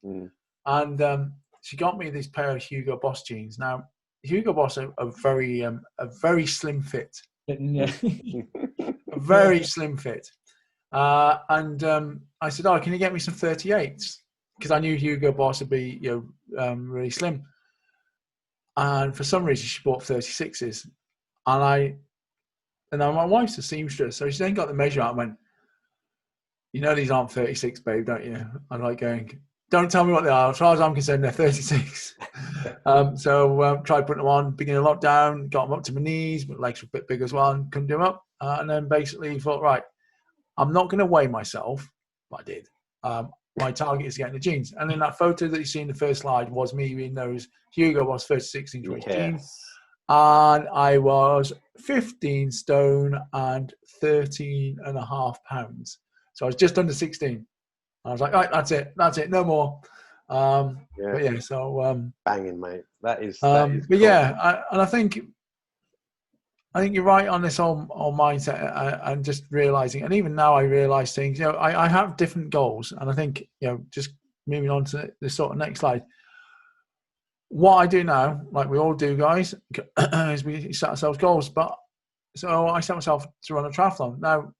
And she got me this pair of Hugo Boss jeans. Now, Hugo Boss are a very slim fit. A very slim fit. And I said, oh, can you get me some 38s? Because I knew Hugo Boss would be really slim. And for some reason, she bought 36s. And now my wife's a seamstress, so she then got the measure out and went, you know these aren't 36, babe, don't you? I'm like going, don't tell me what they are. As far as I'm concerned, they're 36. So tried putting them on, beginning of lockdown, got them up to my knees, but legs were a bit big as well, and couldn't do them up. And then basically thought, right, I'm not going to weigh myself, but I did. My target is getting the jeans. And then that photo that you see in the first slide was me in those Hugo Boss 36 inch jeans. And I was 15 stone and 13.5 pounds. So I was just under 16. I was like, all right, that's it, no more. But yeah, so banging, mate. That is but cool. yeah, I think you're right on this whole mindset and just realizing. And even now, I realize things. I have different goals, and I think just moving on to the sort of next slide. What I do now, like we all do, guys, is we set ourselves goals. But so I set myself to run a triathlon. Now,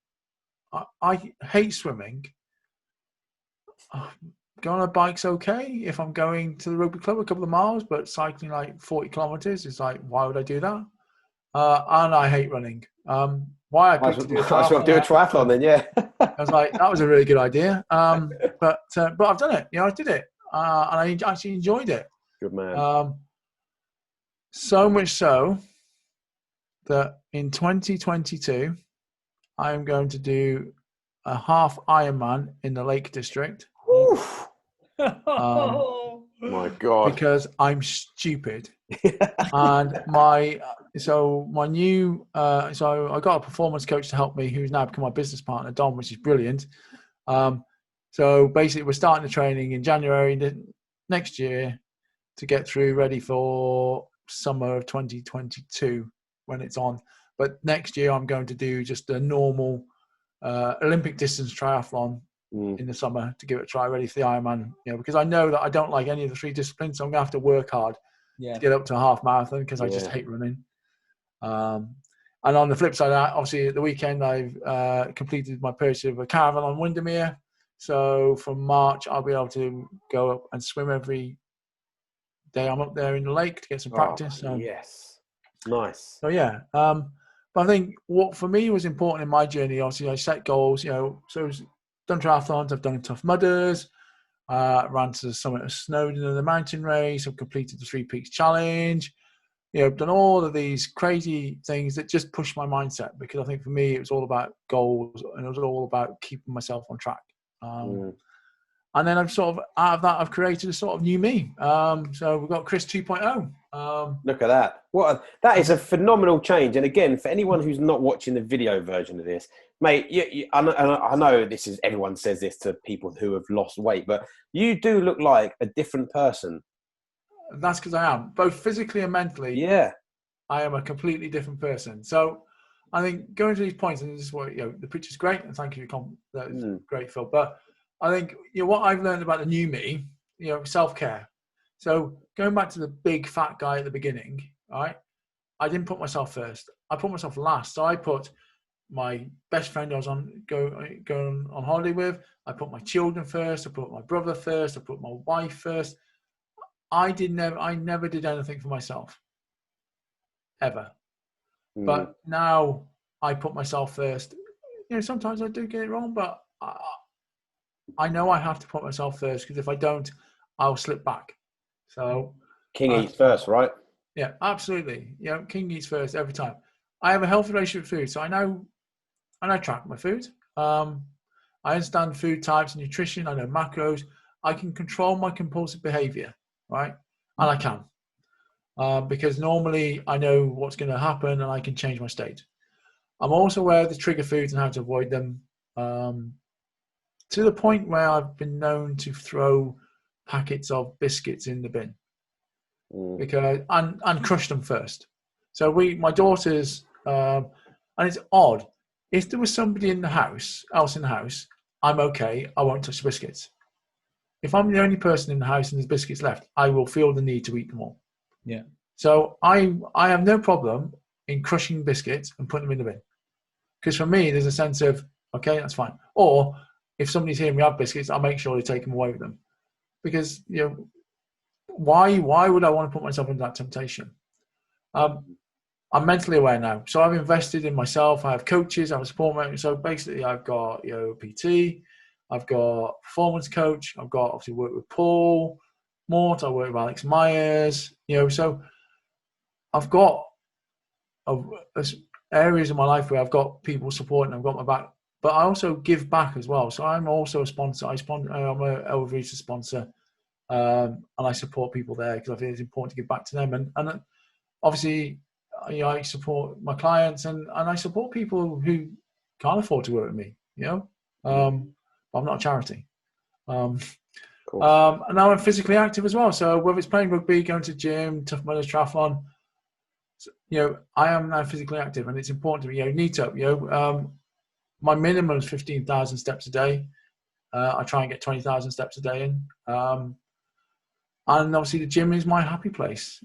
I hate swimming. Going on a bike's okay if I'm going to the rugby club a couple of miles, but cycling like 40 kilometers is like, why would I do that? And I hate running. Why I picked to do a triathlon then, yeah. I was like, that was a really good idea. But I've done it. I did it, and I actually enjoyed it. Good man. So much so that in 2022, I am going to do a half Ironman in the Lake District. My God! Because I'm stupid, and my new so I got a performance coach to help me, who's now become my business partner, Dom, which is brilliant. So basically, we're starting the training in January next year to get through ready for summer of 2022 when it's on. But next year, I'm going to do just a normal Olympic distance triathlon in the summer to give it a try, ready for the Ironman. Because I know that I don't like any of the three disciplines, so I'm gonna have to work hard to get up to a half marathon, because I just hate running. And on the flip side, obviously at the weekend I've completed my purchase of a caravan on Windermere. So from March I'll be able to go up and swim every day I'm up there in the lake to get some practice. Yes, nice. So yeah. But I think what for me was important in my journey, obviously I set goals, so done triathlons, I've done Tough Mudders, ran to the summit of Snowdon in the mountain race, I've completed the 3 Peaks Challenge, I've done all of these crazy things that just push my mindset, because I think for me it was all about goals, and it was all about keeping myself on track. And then I've sort of, out of that, I've created a sort of new me. So we've got Chris 2.0. Look at that. That is a phenomenal change. And again, for anyone who's not watching the video version of this, mate, I know this is, everyone says this to people who have lost weight, but you do look like a different person. That's because I am, both physically and mentally. Yeah. I am a completely different person. So I think going to these points, and this is what, the picture's great, and thank you, that is great, Phil. But I think what I've learned about the new me, self-care. So going back to the big fat guy at the beginning, right? I didn't put myself first. I put myself last. So I put my best friend I was going on holiday with. I put my children first. I put my brother first. I put my wife first. I never did anything for myself, ever. But now I put myself first. Sometimes I do get it wrong, but I know I have to put myself first, because if I don't, I'll slip back. So King eats first, right? Yeah, absolutely. King eats first every time. I have a healthy relationship with food, so I track my food. I understand food types and nutrition. I know macros. I can control my compulsive behavior, right? And I can, because normally I know what's going to happen and I can change my state. I'm also aware of the trigger foods and how to avoid them, to the point where I've been known to throw packets of biscuits in the bin, because and crush them first. So my daughters, and it's odd. If there was somebody else in the house, I'm okay. I won't touch the biscuits. If I'm the only person in the house and there's biscuits left, I will feel the need to eat them all. Yeah. So I have no problem in crushing biscuits and putting them in the bin, because for me there's a sense of, okay, that's fine. Or if somebody's hearing me have biscuits, I'll make sure they take them away with them, because why would I want to put myself into that temptation? I'm mentally aware now, so I've invested in myself. I have coaches, I have a support manager. So basically, I've got PT, I've got performance coach, I've got obviously work with Paul Mort, I work with Alex Myers. So I've got areas in my life where I've got people supporting, I've got my back, but I also give back as well. So I'm also a sponsor. I'm an overeater sponsor. And I support people there because I think it's important to give back to them. And obviously, I support my clients and I support people who can't afford to work with me. I'm not a charity. And now I'm physically active as well. So whether it's playing rugby, going to gym, Tough Mudder, triathlon, I am now physically active, and it's important to me. Neat up. My minimum is 15,000 steps a day. I try and get 20,000 steps a day in. And obviously the gym is my happy place.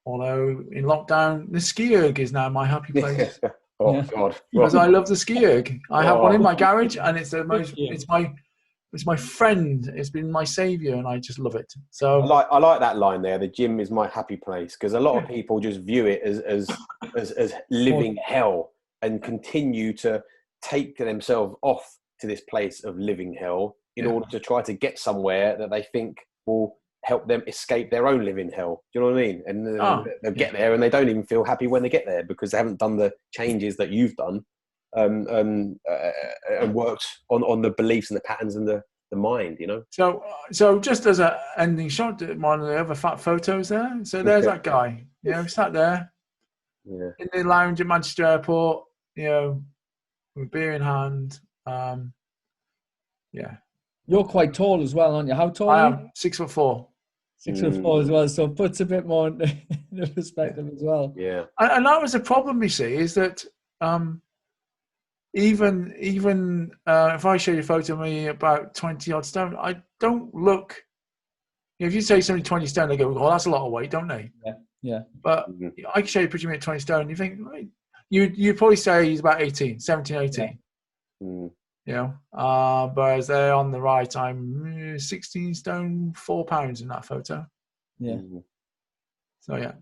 Although in lockdown, the ski erg is now my happy place. God! Because I love the ski erg. I have one in my garage, and it's the most. It's my friend. It's been my savior, and I just love it. So I like that line there. The gym is my happy place, because a lot of people just view it as living hell and continue to take themselves off to this place of living hell in order to try to get somewhere that they think will help them escape their own living hell. Do you know what I mean? And they'll get there and they don't even feel happy when they get there, because they haven't done the changes that you've done and worked on the beliefs and the patterns and the mind, So just as an ending shot, one of the other fat photos there. So there's that guy, sat there in the lounge at Manchester Airport, with beer in hand. You're quite tall as well, aren't you? How tall I are you? am 6'4". 6'4" as well, so it puts a bit more into perspective as well. Yeah. And that was the problem, you see, is that even if I show you a photo of me about 20 odd stone, I don't look. If you say somebody 20 stone, they go, "Oh, that's a lot of weight," don't they? Yeah. But I can show you a picture of me at 20 stone. You think you'd probably say he's about 17, 18. Whereas there on the right, I'm 16 stone 4 pounds in that photo. Yeah. So yeah.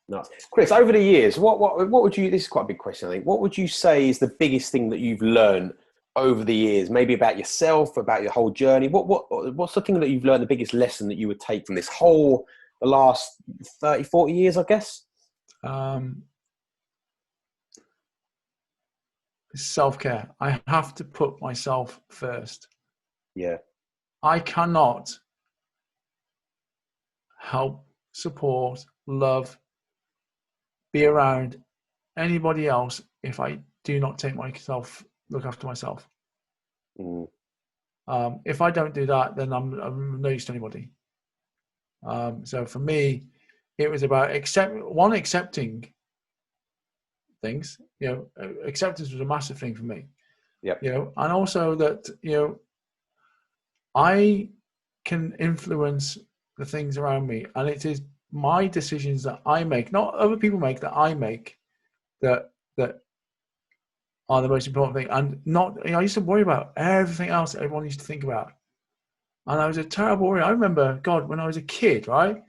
Nice. Chris, over the years, what would you? This is quite a big question, I think. What would you say is the biggest thing that you've learned over the years? Maybe about yourself, about your whole journey. What's the thing that you've learned? The biggest lesson that you would take from the last 30, 40 years, I guess. Self-care. I have to put myself first. Yeah. I cannot help, support, love, be around anybody else if I do not look after myself. If I don't do that, then I'm no use to anybody. So for me, it was about accepting things. Acceptance was a massive thing for me. Yeah. And also that I can influence the things around me, and it is my decisions that I make, not other people make, that I make, that are the most important thing. And not, I used to worry about everything else that everyone used to think about, and I was a terrible worrier. I remember, God, when I was a kid, right?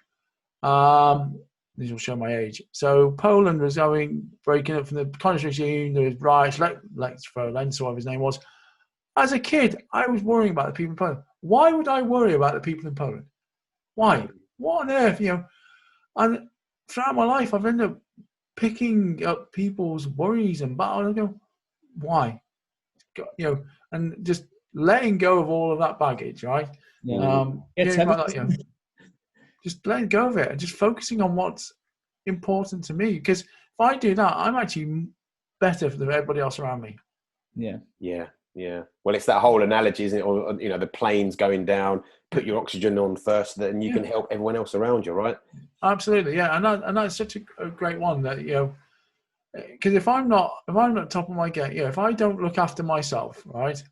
These will show my age. So Poland was breaking up from the communist regime. There was riots, Lech Wałęsa, whatever his name was. As a kid, I was worrying about the people in Poland. Why would I worry about the people in Poland? Why? What on earth, And throughout my life, I've ended up picking up people's worries and battles. And I go, why? And just letting go of all of that baggage, right? Yeah. Just letting go of it and just focusing on what's important to me. Because if I do that, I'm actually better than everybody else around me. Yeah. Well, it's that whole analogy, isn't it? Or, the planes going down, put your oxygen on first, then you can help everyone else around you, right? Absolutely, yeah. And that's such a great one that, because if I'm not top of my game, if I don't look after myself, right,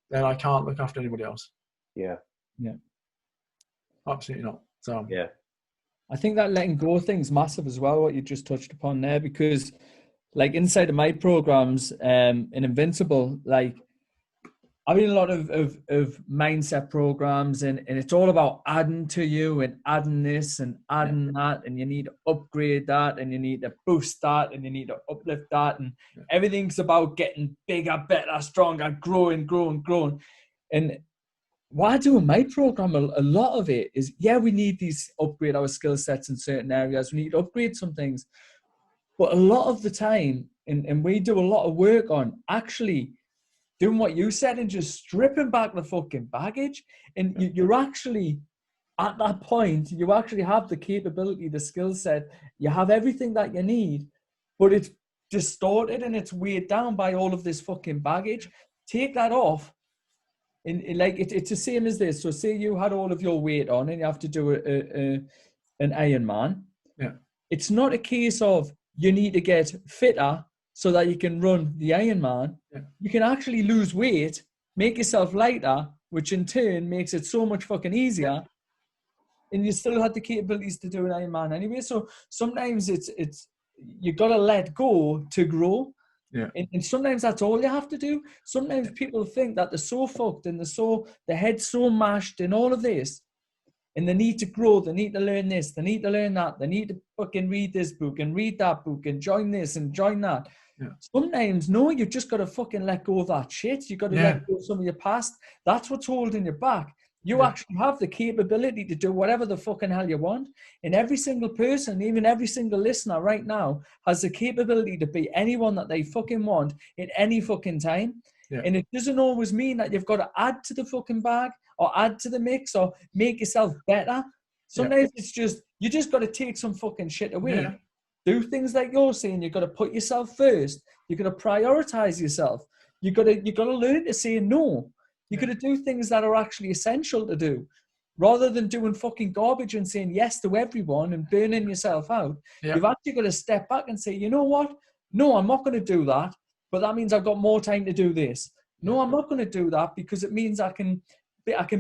then I can't look after anybody else. Yeah. Absolutely not. So yeah, I think that letting go thing's massive as well, what you just touched upon there, because like inside of my programs, in Invincible, like I've been in a lot of mindset programs, and it's all about adding to you and adding this and adding that, and you need to upgrade that, and you need to boost that, and you need to uplift that, and everything's about getting bigger, better, stronger, growing. And what I do in my program, a lot of it is, we need these upgrade our skill sets in certain areas. We need to upgrade some things. But a lot of the time, and we do a lot of work on actually doing what you said and just stripping back the fucking baggage. And you're actually, at that point, you actually have the capability, the skill set, you have everything that you need, but it's distorted and it's weighed down by all of this fucking baggage. Take that off. And it's the same as this. So say you had all of your weight on and you have to do an Ironman. Yeah. It's not a case of you need to get fitter so that you can run the Ironman. Yeah. You can actually lose weight, make yourself lighter, which in turn makes it so much fucking easier. And you still have the capabilities to do an Ironman anyway. So sometimes it's you got to let go to grow. Yeah. And sometimes that's all you have to do. Sometimes people think that they're so fucked and their head's so mashed in all of this, and they need to grow, they need to learn this, they need to learn that, they need to fucking read this book and read that book and join this and join that. Yeah. Sometimes, no, you've just got to fucking let go of that shit. You've got to let go of some of your past. That's what's holding you back. You actually have the capability to do whatever the fucking hell you want. And every single person, even every single listener right now, has the capability to be anyone that they fucking want at any fucking time. Yeah. And it doesn't always mean that you've got to add to the fucking bag or add to the mix or make yourself better. Sometimes it's just, you just got to take some fucking shit away. Yeah. Do things like you're saying. You've got to put yourself first. You've got to prioritize yourself. You've got to learn to say no. You've got to do things that are actually essential to do, rather than doing fucking garbage and saying yes to everyone and burning yourself out. Yeah. You've actually got to step back and say, you know what? No, I'm not going to do that, but that means I've got more time to do this. No, I'm not going to do that because it means I can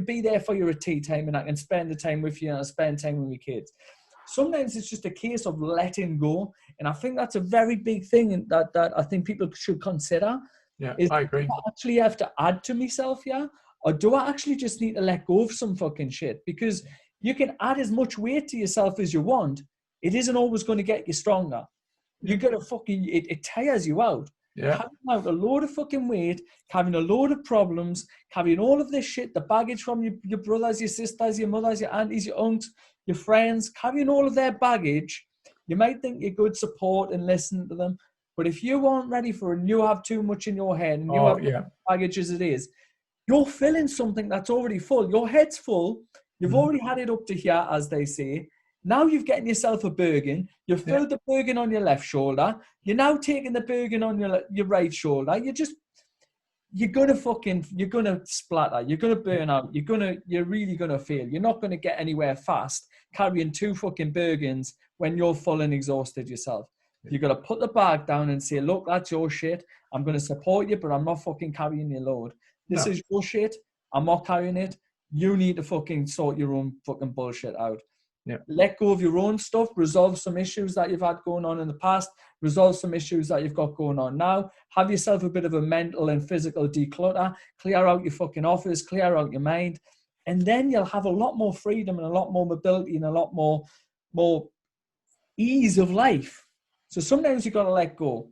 be there for you at tea time and I can spend the time with you and I spend time with my kids. Sometimes it's just a case of letting go. And I think that's a very big thing that I think people should consider. Yeah, I agree. Do I actually have to add to myself, or do I actually just need to let go of some fucking shit? Because you can add as much weight to yourself as you want. It isn't always going to get you stronger. You got to fucking, it tires you out. Yeah. Carrying out a load of fucking weight, carrying a load of problems, carrying all of this shit, the baggage from your brothers, your sisters, your mothers, your aunties, your aunts, your friends, carrying all of their baggage. You might think you're good support and listen to them. But if you aren't ready for it and you have too much in your head and you have baggage as it is, you're filling something that's already full. Your head's full. You've already had it up to here, as they say. Now you've getting yourself a Bergen. You've filled the Bergen on your left shoulder. You're now taking the Bergen on your right shoulder. You're gonna splatter. You're gonna burn out. You're really gonna fail. You're not gonna get anywhere fast carrying 2 fucking Bergens when you're full and exhausted yourself. You got to put the bag down and say, look, that's your shit. I'm going to support you, but I'm not fucking carrying your load. This is your shit. I'm not carrying it. you need to fucking sort your own fucking bullshit out. Yeah. Let go of your own stuff, resolve some issues that you've had going on in the past, resolve some issues that you've got going on now. Have yourself a bit of a mental and physical declutter, clear out your fucking office, clear out your mind, and then you'll have a lot more freedom and a lot more mobility and a lot more ease of life. So sometimes you've got to let go.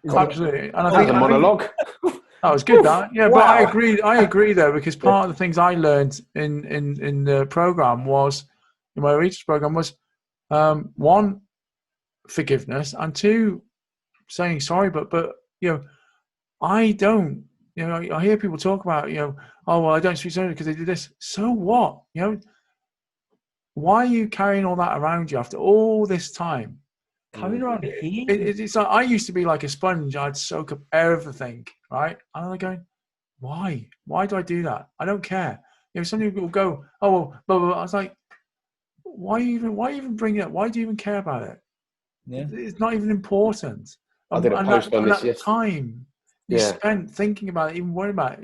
Absolutely. And I think a monologue. That was good, that. Yeah, Wow. but I agree though, because part of the things I learned in the program was, in my research program, was one, forgiveness, and two, saying sorry. But I don't. I hear people talk about, oh well, I don't speak sorry because they did this. So what? Why are you carrying all that around you after all this time? Carrying around heat. It's like, I used to be like a sponge. I'd soak up everything, right? And I'm going, why? Why do I do that? I don't care. Some people will go, oh well, blah, blah, blah. I was like, why even bring it up? Why do you even care about it? Yeah. It's not even important. I did a post on this. That time you spent thinking about it, even worrying about it,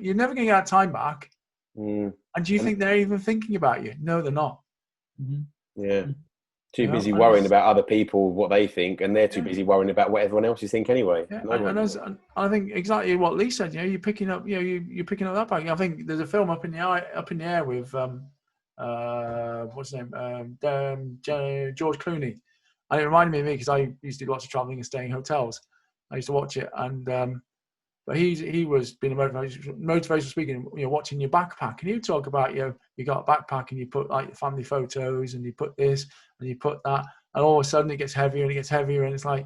you're never going to get that time back. And do you think they're even thinking about you? No, they're not. Mm-hmm. Yeah. Too busy worrying about other people, what they think, and they're too busy worrying about what everyone else is think anyway. Yeah, and I think exactly what Lee said. You're picking up. You're picking up that back. I think there's a film up in the air with what's his name, George Clooney, and it reminded me because I used to do lots of traveling and staying in hotels. I used to watch it, and but he was being a motivational speaker, watching your backpack, and he would talk about you got a backpack and you put like family photos and you put this and you put that, and all of a sudden it gets heavier and it gets heavier, and it's like,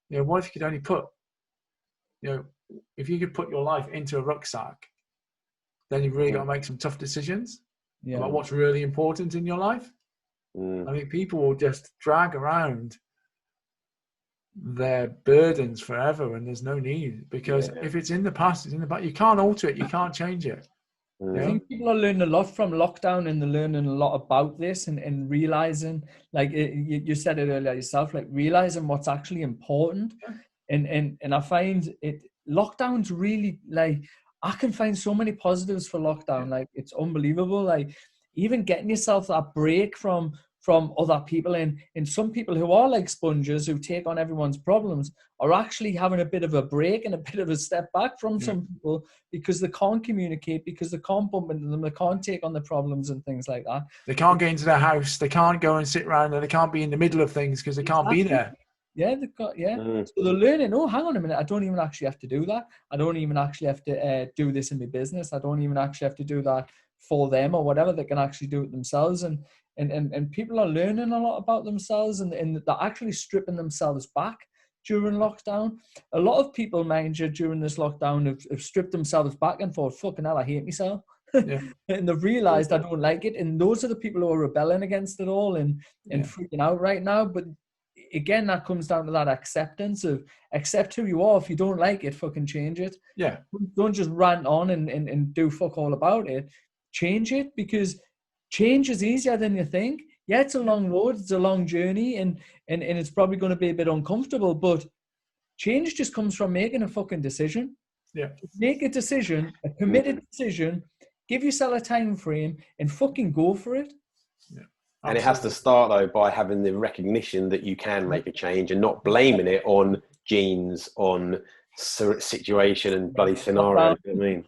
what if you could only put, if you could put your life into a rucksack, then you've really got to make some tough decisions about what's really important in your life. I think people will just drag around their burdens forever, and there's no need, because if it's in the past, it's in the past. You can't alter it, you can't change it. I think people are learning a lot from lockdown, and they're learning a lot about this and realizing, like you said it earlier yourself, like realizing what's actually important. And I find lockdown's really, like, I can find so many positives for lockdown. Like, it's unbelievable. Like, even getting yourself that break from other people, and some people who are like sponges who take on everyone's problems are actually having a bit of a break and a bit of a step back from some people, because they can't communicate, because they can't bump into them, they can't take on the problems and things like that. They can't get into their house, they can't go and sit around, and they can't be in the middle of things because they can't be there. Yeah, they've got, So they're learning, oh, hang on a minute, I don't even actually have to do that. I don't even actually have to do this in my business. I don't even actually have to do that for them or whatever. They can actually do it themselves. And people are learning a lot about themselves, and they're actually stripping themselves back during lockdown. A lot of people, mind you, during this lockdown have stripped themselves back and thought, fucking hell, I hate myself. And they've realized I don't like it. And those are the people who are rebelling against it all and freaking out right now. But again, that comes down to that acceptance of accept who you are. If you don't like it, fucking change it. Yeah. Don't just rant on and do fuck all about it. Change it, because change is easier than you think. Yeah, it's a long road, it's a long journey, and it's probably going to be a bit uncomfortable, but change just comes from making a fucking decision. Yeah. Make a decision, a committed decision, give yourself a time frame, and fucking go for it. Yeah. And it has to start, though, by having the recognition that you can make a change and not blaming it on genes, on situation and bloody scenarios. You know what I mean?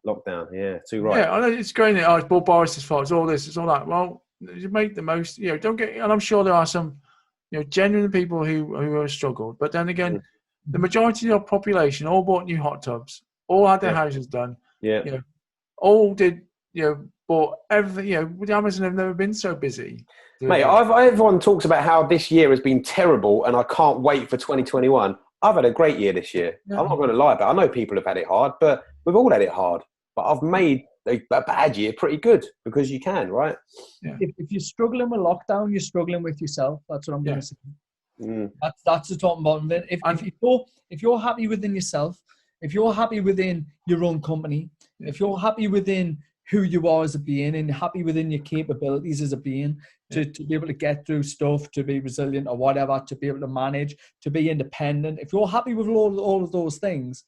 Lockdown. Yeah, too right. Yeah, I know it's great. It's Paul Boris's fault. It's all this. It's all that. Well, you make the most. Don't get. And I'm sure there are some, genuine people who have struggled. But then again, the majority of the population all bought new hot tubs, all had their houses done. Yeah. All did. Bought everything. With Amazon, have never been so busy. Mate, everyone talks about how this year has been terrible, and I can't wait for 2021. I've had a great year this year. Yeah. I'm not going to lie about it. I know people have had it hard, but we've all had it hard. But I've made a bad year pretty good, because you can, right? Yeah. If you're struggling with lockdown, you're struggling with yourself. That's what I'm going to say. That's the top and bottom of it. If you're happy within yourself, if you're happy within your own company, if you're happy within who you are as a being and happy within your capabilities as a being to be able to get through stuff, to be resilient or whatever, to be able to manage, to be independent. If you're happy with all of those things,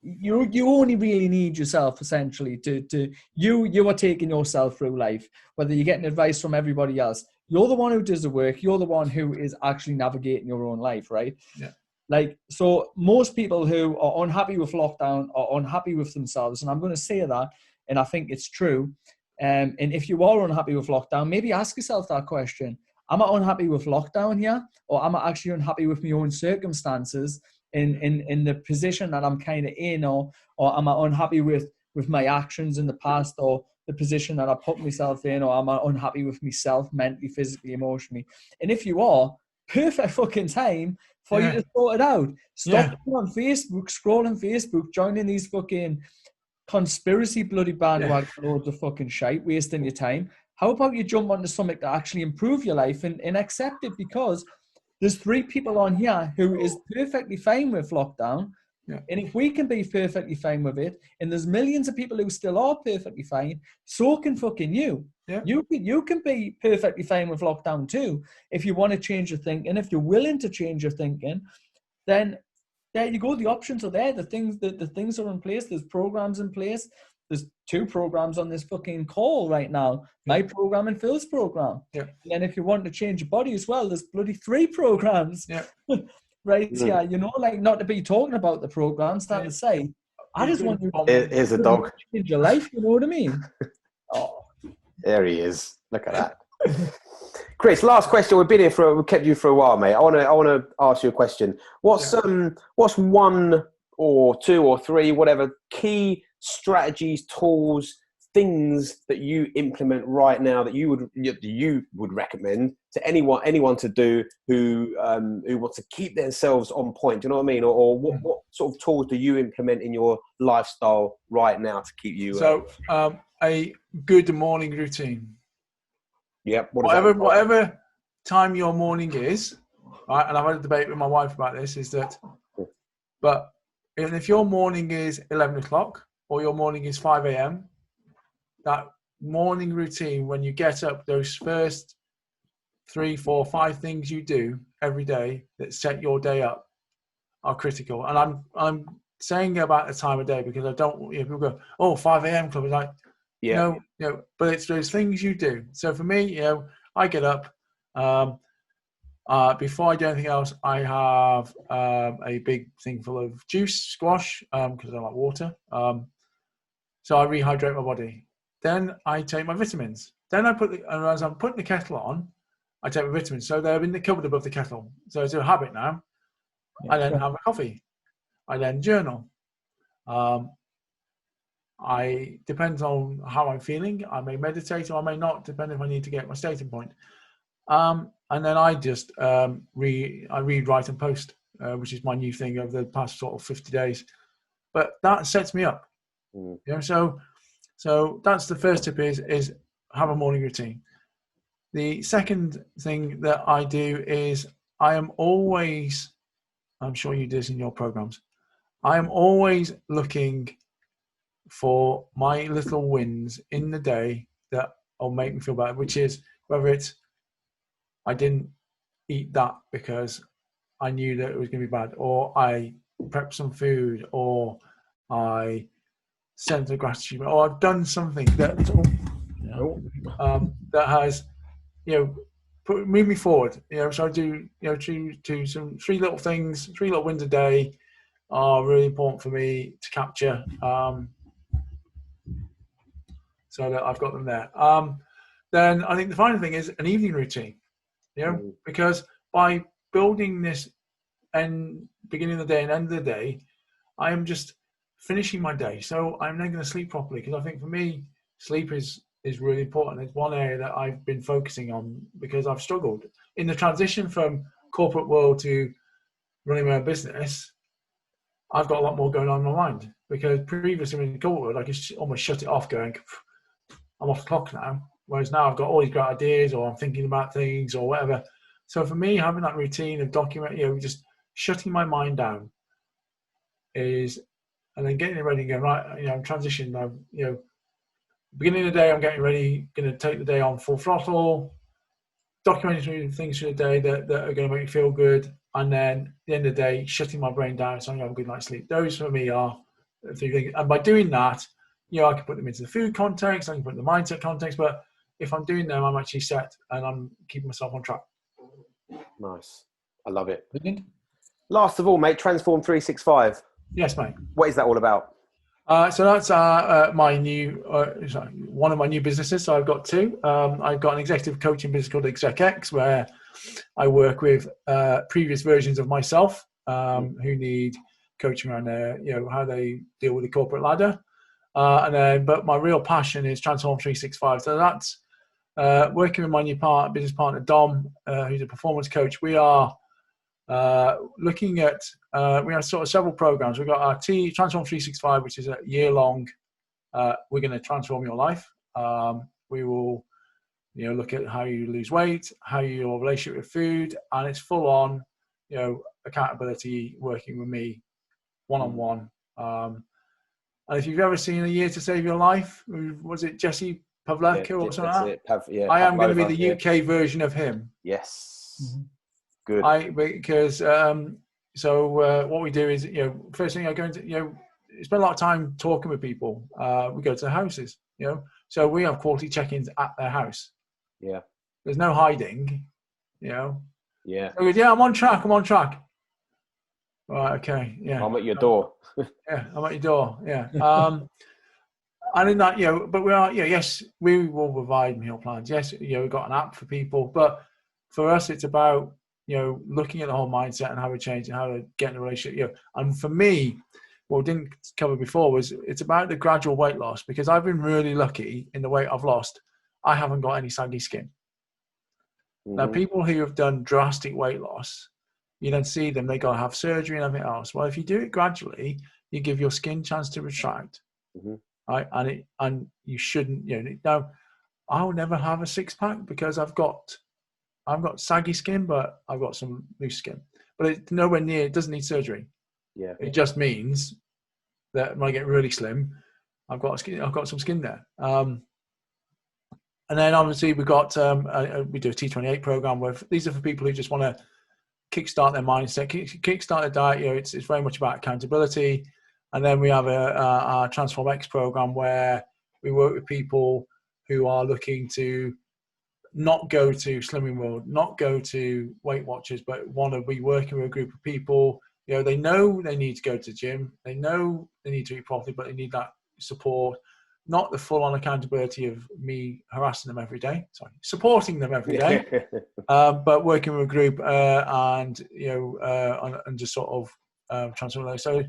you only really need yourself essentially to you are taking yourself through life, whether you're getting advice from everybody else. You're the one who does the work. You're the one who is actually navigating your own life, right? Yeah. Like, so most people who are unhappy with lockdown are unhappy with themselves. And I'm going to say that, and I think it's true. And if you are unhappy with lockdown, maybe ask yourself that question. Am I unhappy with lockdown here? Or am I actually unhappy with my own circumstances in the position that I'm kind of in? Or am I unhappy with my actions in the past, or the position that I put myself in? Or am I unhappy with myself mentally, physically, emotionally? And if you are, perfect fucking time for you to sort it out. Stop on Facebook, scrolling Facebook, joining these fucking conspiracy bloody bandwagon loads of fucking shite, wasting your time. How about you jump onto something to actually improve your life and accept it? Because there's 3 people on here who is perfectly fine with lockdown. Yeah. And if we can be perfectly fine with it, and there's millions of people who still are perfectly fine, so can fucking you. Yeah. You can be perfectly fine with lockdown too. If you want to change your thinking, if you're willing to change your thinking, then there you go. The options are there. The things are in place. There's programs in place. There's 2 programs on this fucking call right now. My program and Phil's program. Yeah. And then if you want to change your body as well, there's bloody 3 programs. Yeah. Right? Yeah. You know, like, not to be talking about the programs, that to say, I just want you to here's a dog. Change your life, you know what I mean? Oh. There he is. Look at that. Chris, last question. We've kept you for a while, mate. I want to ask you a question. What's 1 or 2 or 3, whatever, key strategies, tools, things that you implement right now that you would recommend to anyone to do who wants to keep themselves on point? Do you know what I mean? Or what sort of tools do you implement in your lifestyle right now to keep you? A good morning routine. Yep. Whatever time your morning is, right? And I've had a debate with my wife about this. Is that, but if your morning is 11 o'clock or your morning is 5 a.m., that morning routine, when you get up, those first 3, 4, 5 things you do every day that set your day up are critical. And I'm saying about the time of day because I don't. People go, 5 a.m. club is like. Yeah. No, but it's those things you do. So for me, I get up. Before I do anything else, I have a big thing full of juice, squash, because I like water. So I rehydrate my body. Then I take my vitamins. Then as I'm putting the kettle on, I take my vitamins. So they're in the cupboard above the kettle. So it's a habit now. Yeah. I then have a coffee. I then journal. Depends on how I'm feeling. I may meditate or I may not, depending if I need to get my stating point. And then I just read, write, and post, which is my new thing over the past sort of 50 days. But that sets me up. So that's the first tip is have a morning routine. The second thing that I do is I am always, I'm sure you do this in your programs, I am always looking for my little wins in the day that will make me feel better, which is whether it's I didn't eat that because I knew that it was going to be bad, or I prepped some food, or I sent a gratitude, or I've done something that that has move me forward. So I do to some 3 little things, 3 little wins a day are really important for me to capture. So that I've got them there. Then I think the final thing is an evening routine, because by building this beginning of the day and end of the day, I am just finishing my day. So I'm then going to sleep properly, because I think for me, sleep is really important. It's one area that I've been focusing on because I've struggled. In the transition from corporate world to running my own business, I've got a lot more going on in my mind, because previously in the corporate world, I could almost shut it off going, I'm off the clock now. Whereas now I've got all these great ideas, or I'm thinking about things or whatever. So for me, having that routine of just shutting my mind down and then getting it ready and going, right, I'm transitioning now, beginning of the day, I'm getting ready, going to take the day on full throttle, documenting things for the day that are going to make me feel good. And then at the end of the day, shutting my brain down so I can have a good night's sleep. Those for me are And by doing that, I can put them into the food context, I can put them in the mindset context, but if I'm doing them, I'm actually set and I'm keeping myself on track. Nice. I love it. Brilliant. Last of all, mate, Transform 365. Yes, mate. What is that all about? So that's my new one of my new businesses. So I've got two. I've got an executive coaching business called ExecX, where I work with previous versions of myself who need coaching around how they deal with the corporate ladder. But my real passion is Transform 365. So that's working with my new business partner Dom, who's a performance coach. We are looking at we have sort of several programs. We've got our Transform 365, which is a year-long. We're going to transform your life. We will, look at how you lose weight, how your relationship with food, and it's full on, accountability, working with me, one-on-one. And if you've ever seen A Year to Save Your Life, was it Jesse Pavleka or something like that? I am going to be the UK version of him. Yes. Mm-hmm. Good. Because what we do is, first thing I go into, spend a lot of time talking with people. We go to their houses, so we have quality check-ins at their house. Yeah. There's no hiding, Yeah. So yeah, I'm on track. Right. Okay. Yeah. I'm at your door. Yeah. I'm at your door. Yeah. And in that, but we are, yes, we will provide meal plans. Yes, we've got an app for people, but for us, it's about, looking at the whole mindset and how we change and how to get in a relationship. And for me, what we didn't cover before was it's about the gradual weight loss, because I've been really lucky in the weight I've lost. I haven't got any saggy skin. Mm-hmm. Now, people who have done drastic weight loss, you then see them, they got to have surgery and everything else. Well, if you do it gradually, you give your skin a chance to retract. Mm-hmm. Right? And you shouldn't, now I'll never have a six-pack because I've got saggy skin, but I've got some loose skin. But it's nowhere near, it doesn't need surgery. Yeah. It just means that when I get really slim, I've got some skin there. And then obviously we do a T28 program where these are for people who just want to kickstart their mindset, kickstart their diet. It's very much about accountability. And then we have our Transform X program where we work with people who are looking to not go to Slimming World, not go to Weight Watchers, but want to be working with a group of people. They know they need to go to the gym. They know they need to eat properly, but they need that support. Not the full-on accountability of me harassing them every day. Sorry, supporting them every day, but working with a group and just sort of transform those. So we've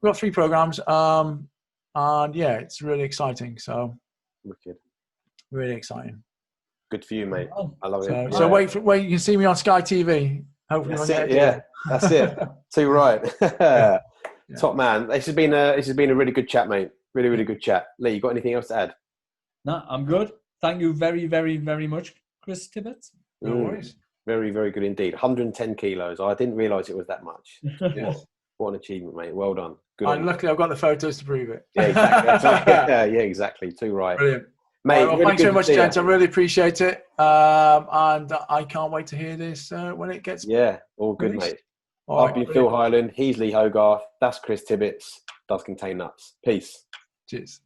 got 3 programs, and yeah, it's really exciting. So, wicked, really exciting. Good for you, mate. I love it. So wait, you can see me on Sky TV. Hopefully, that's it. Yeah, that's it. Too right. Yeah. Top man. This has been a really good chat, mate. Really, really good chat. Lee, you got anything else to add? No, I'm good. Thank you very, very, very much, Chris Tibbetts. No worries. Very, very good indeed. 110 kilos. I didn't realise it was that much. Yes. What an achievement, mate. Well done. Good. And luckily, I've got the photos to prove it. Yeah, exactly. That's right. Yeah, exactly. Too right. Brilliant. Mate, well, really thanks very much, gents. I really appreciate it. And I can't wait to hear this when it gets all good, released. Mate. I've been Phil Hyland. He's Lee Hogarth. That's Chris Tibbetts. Does Contain Nuts. Peace. Cheers.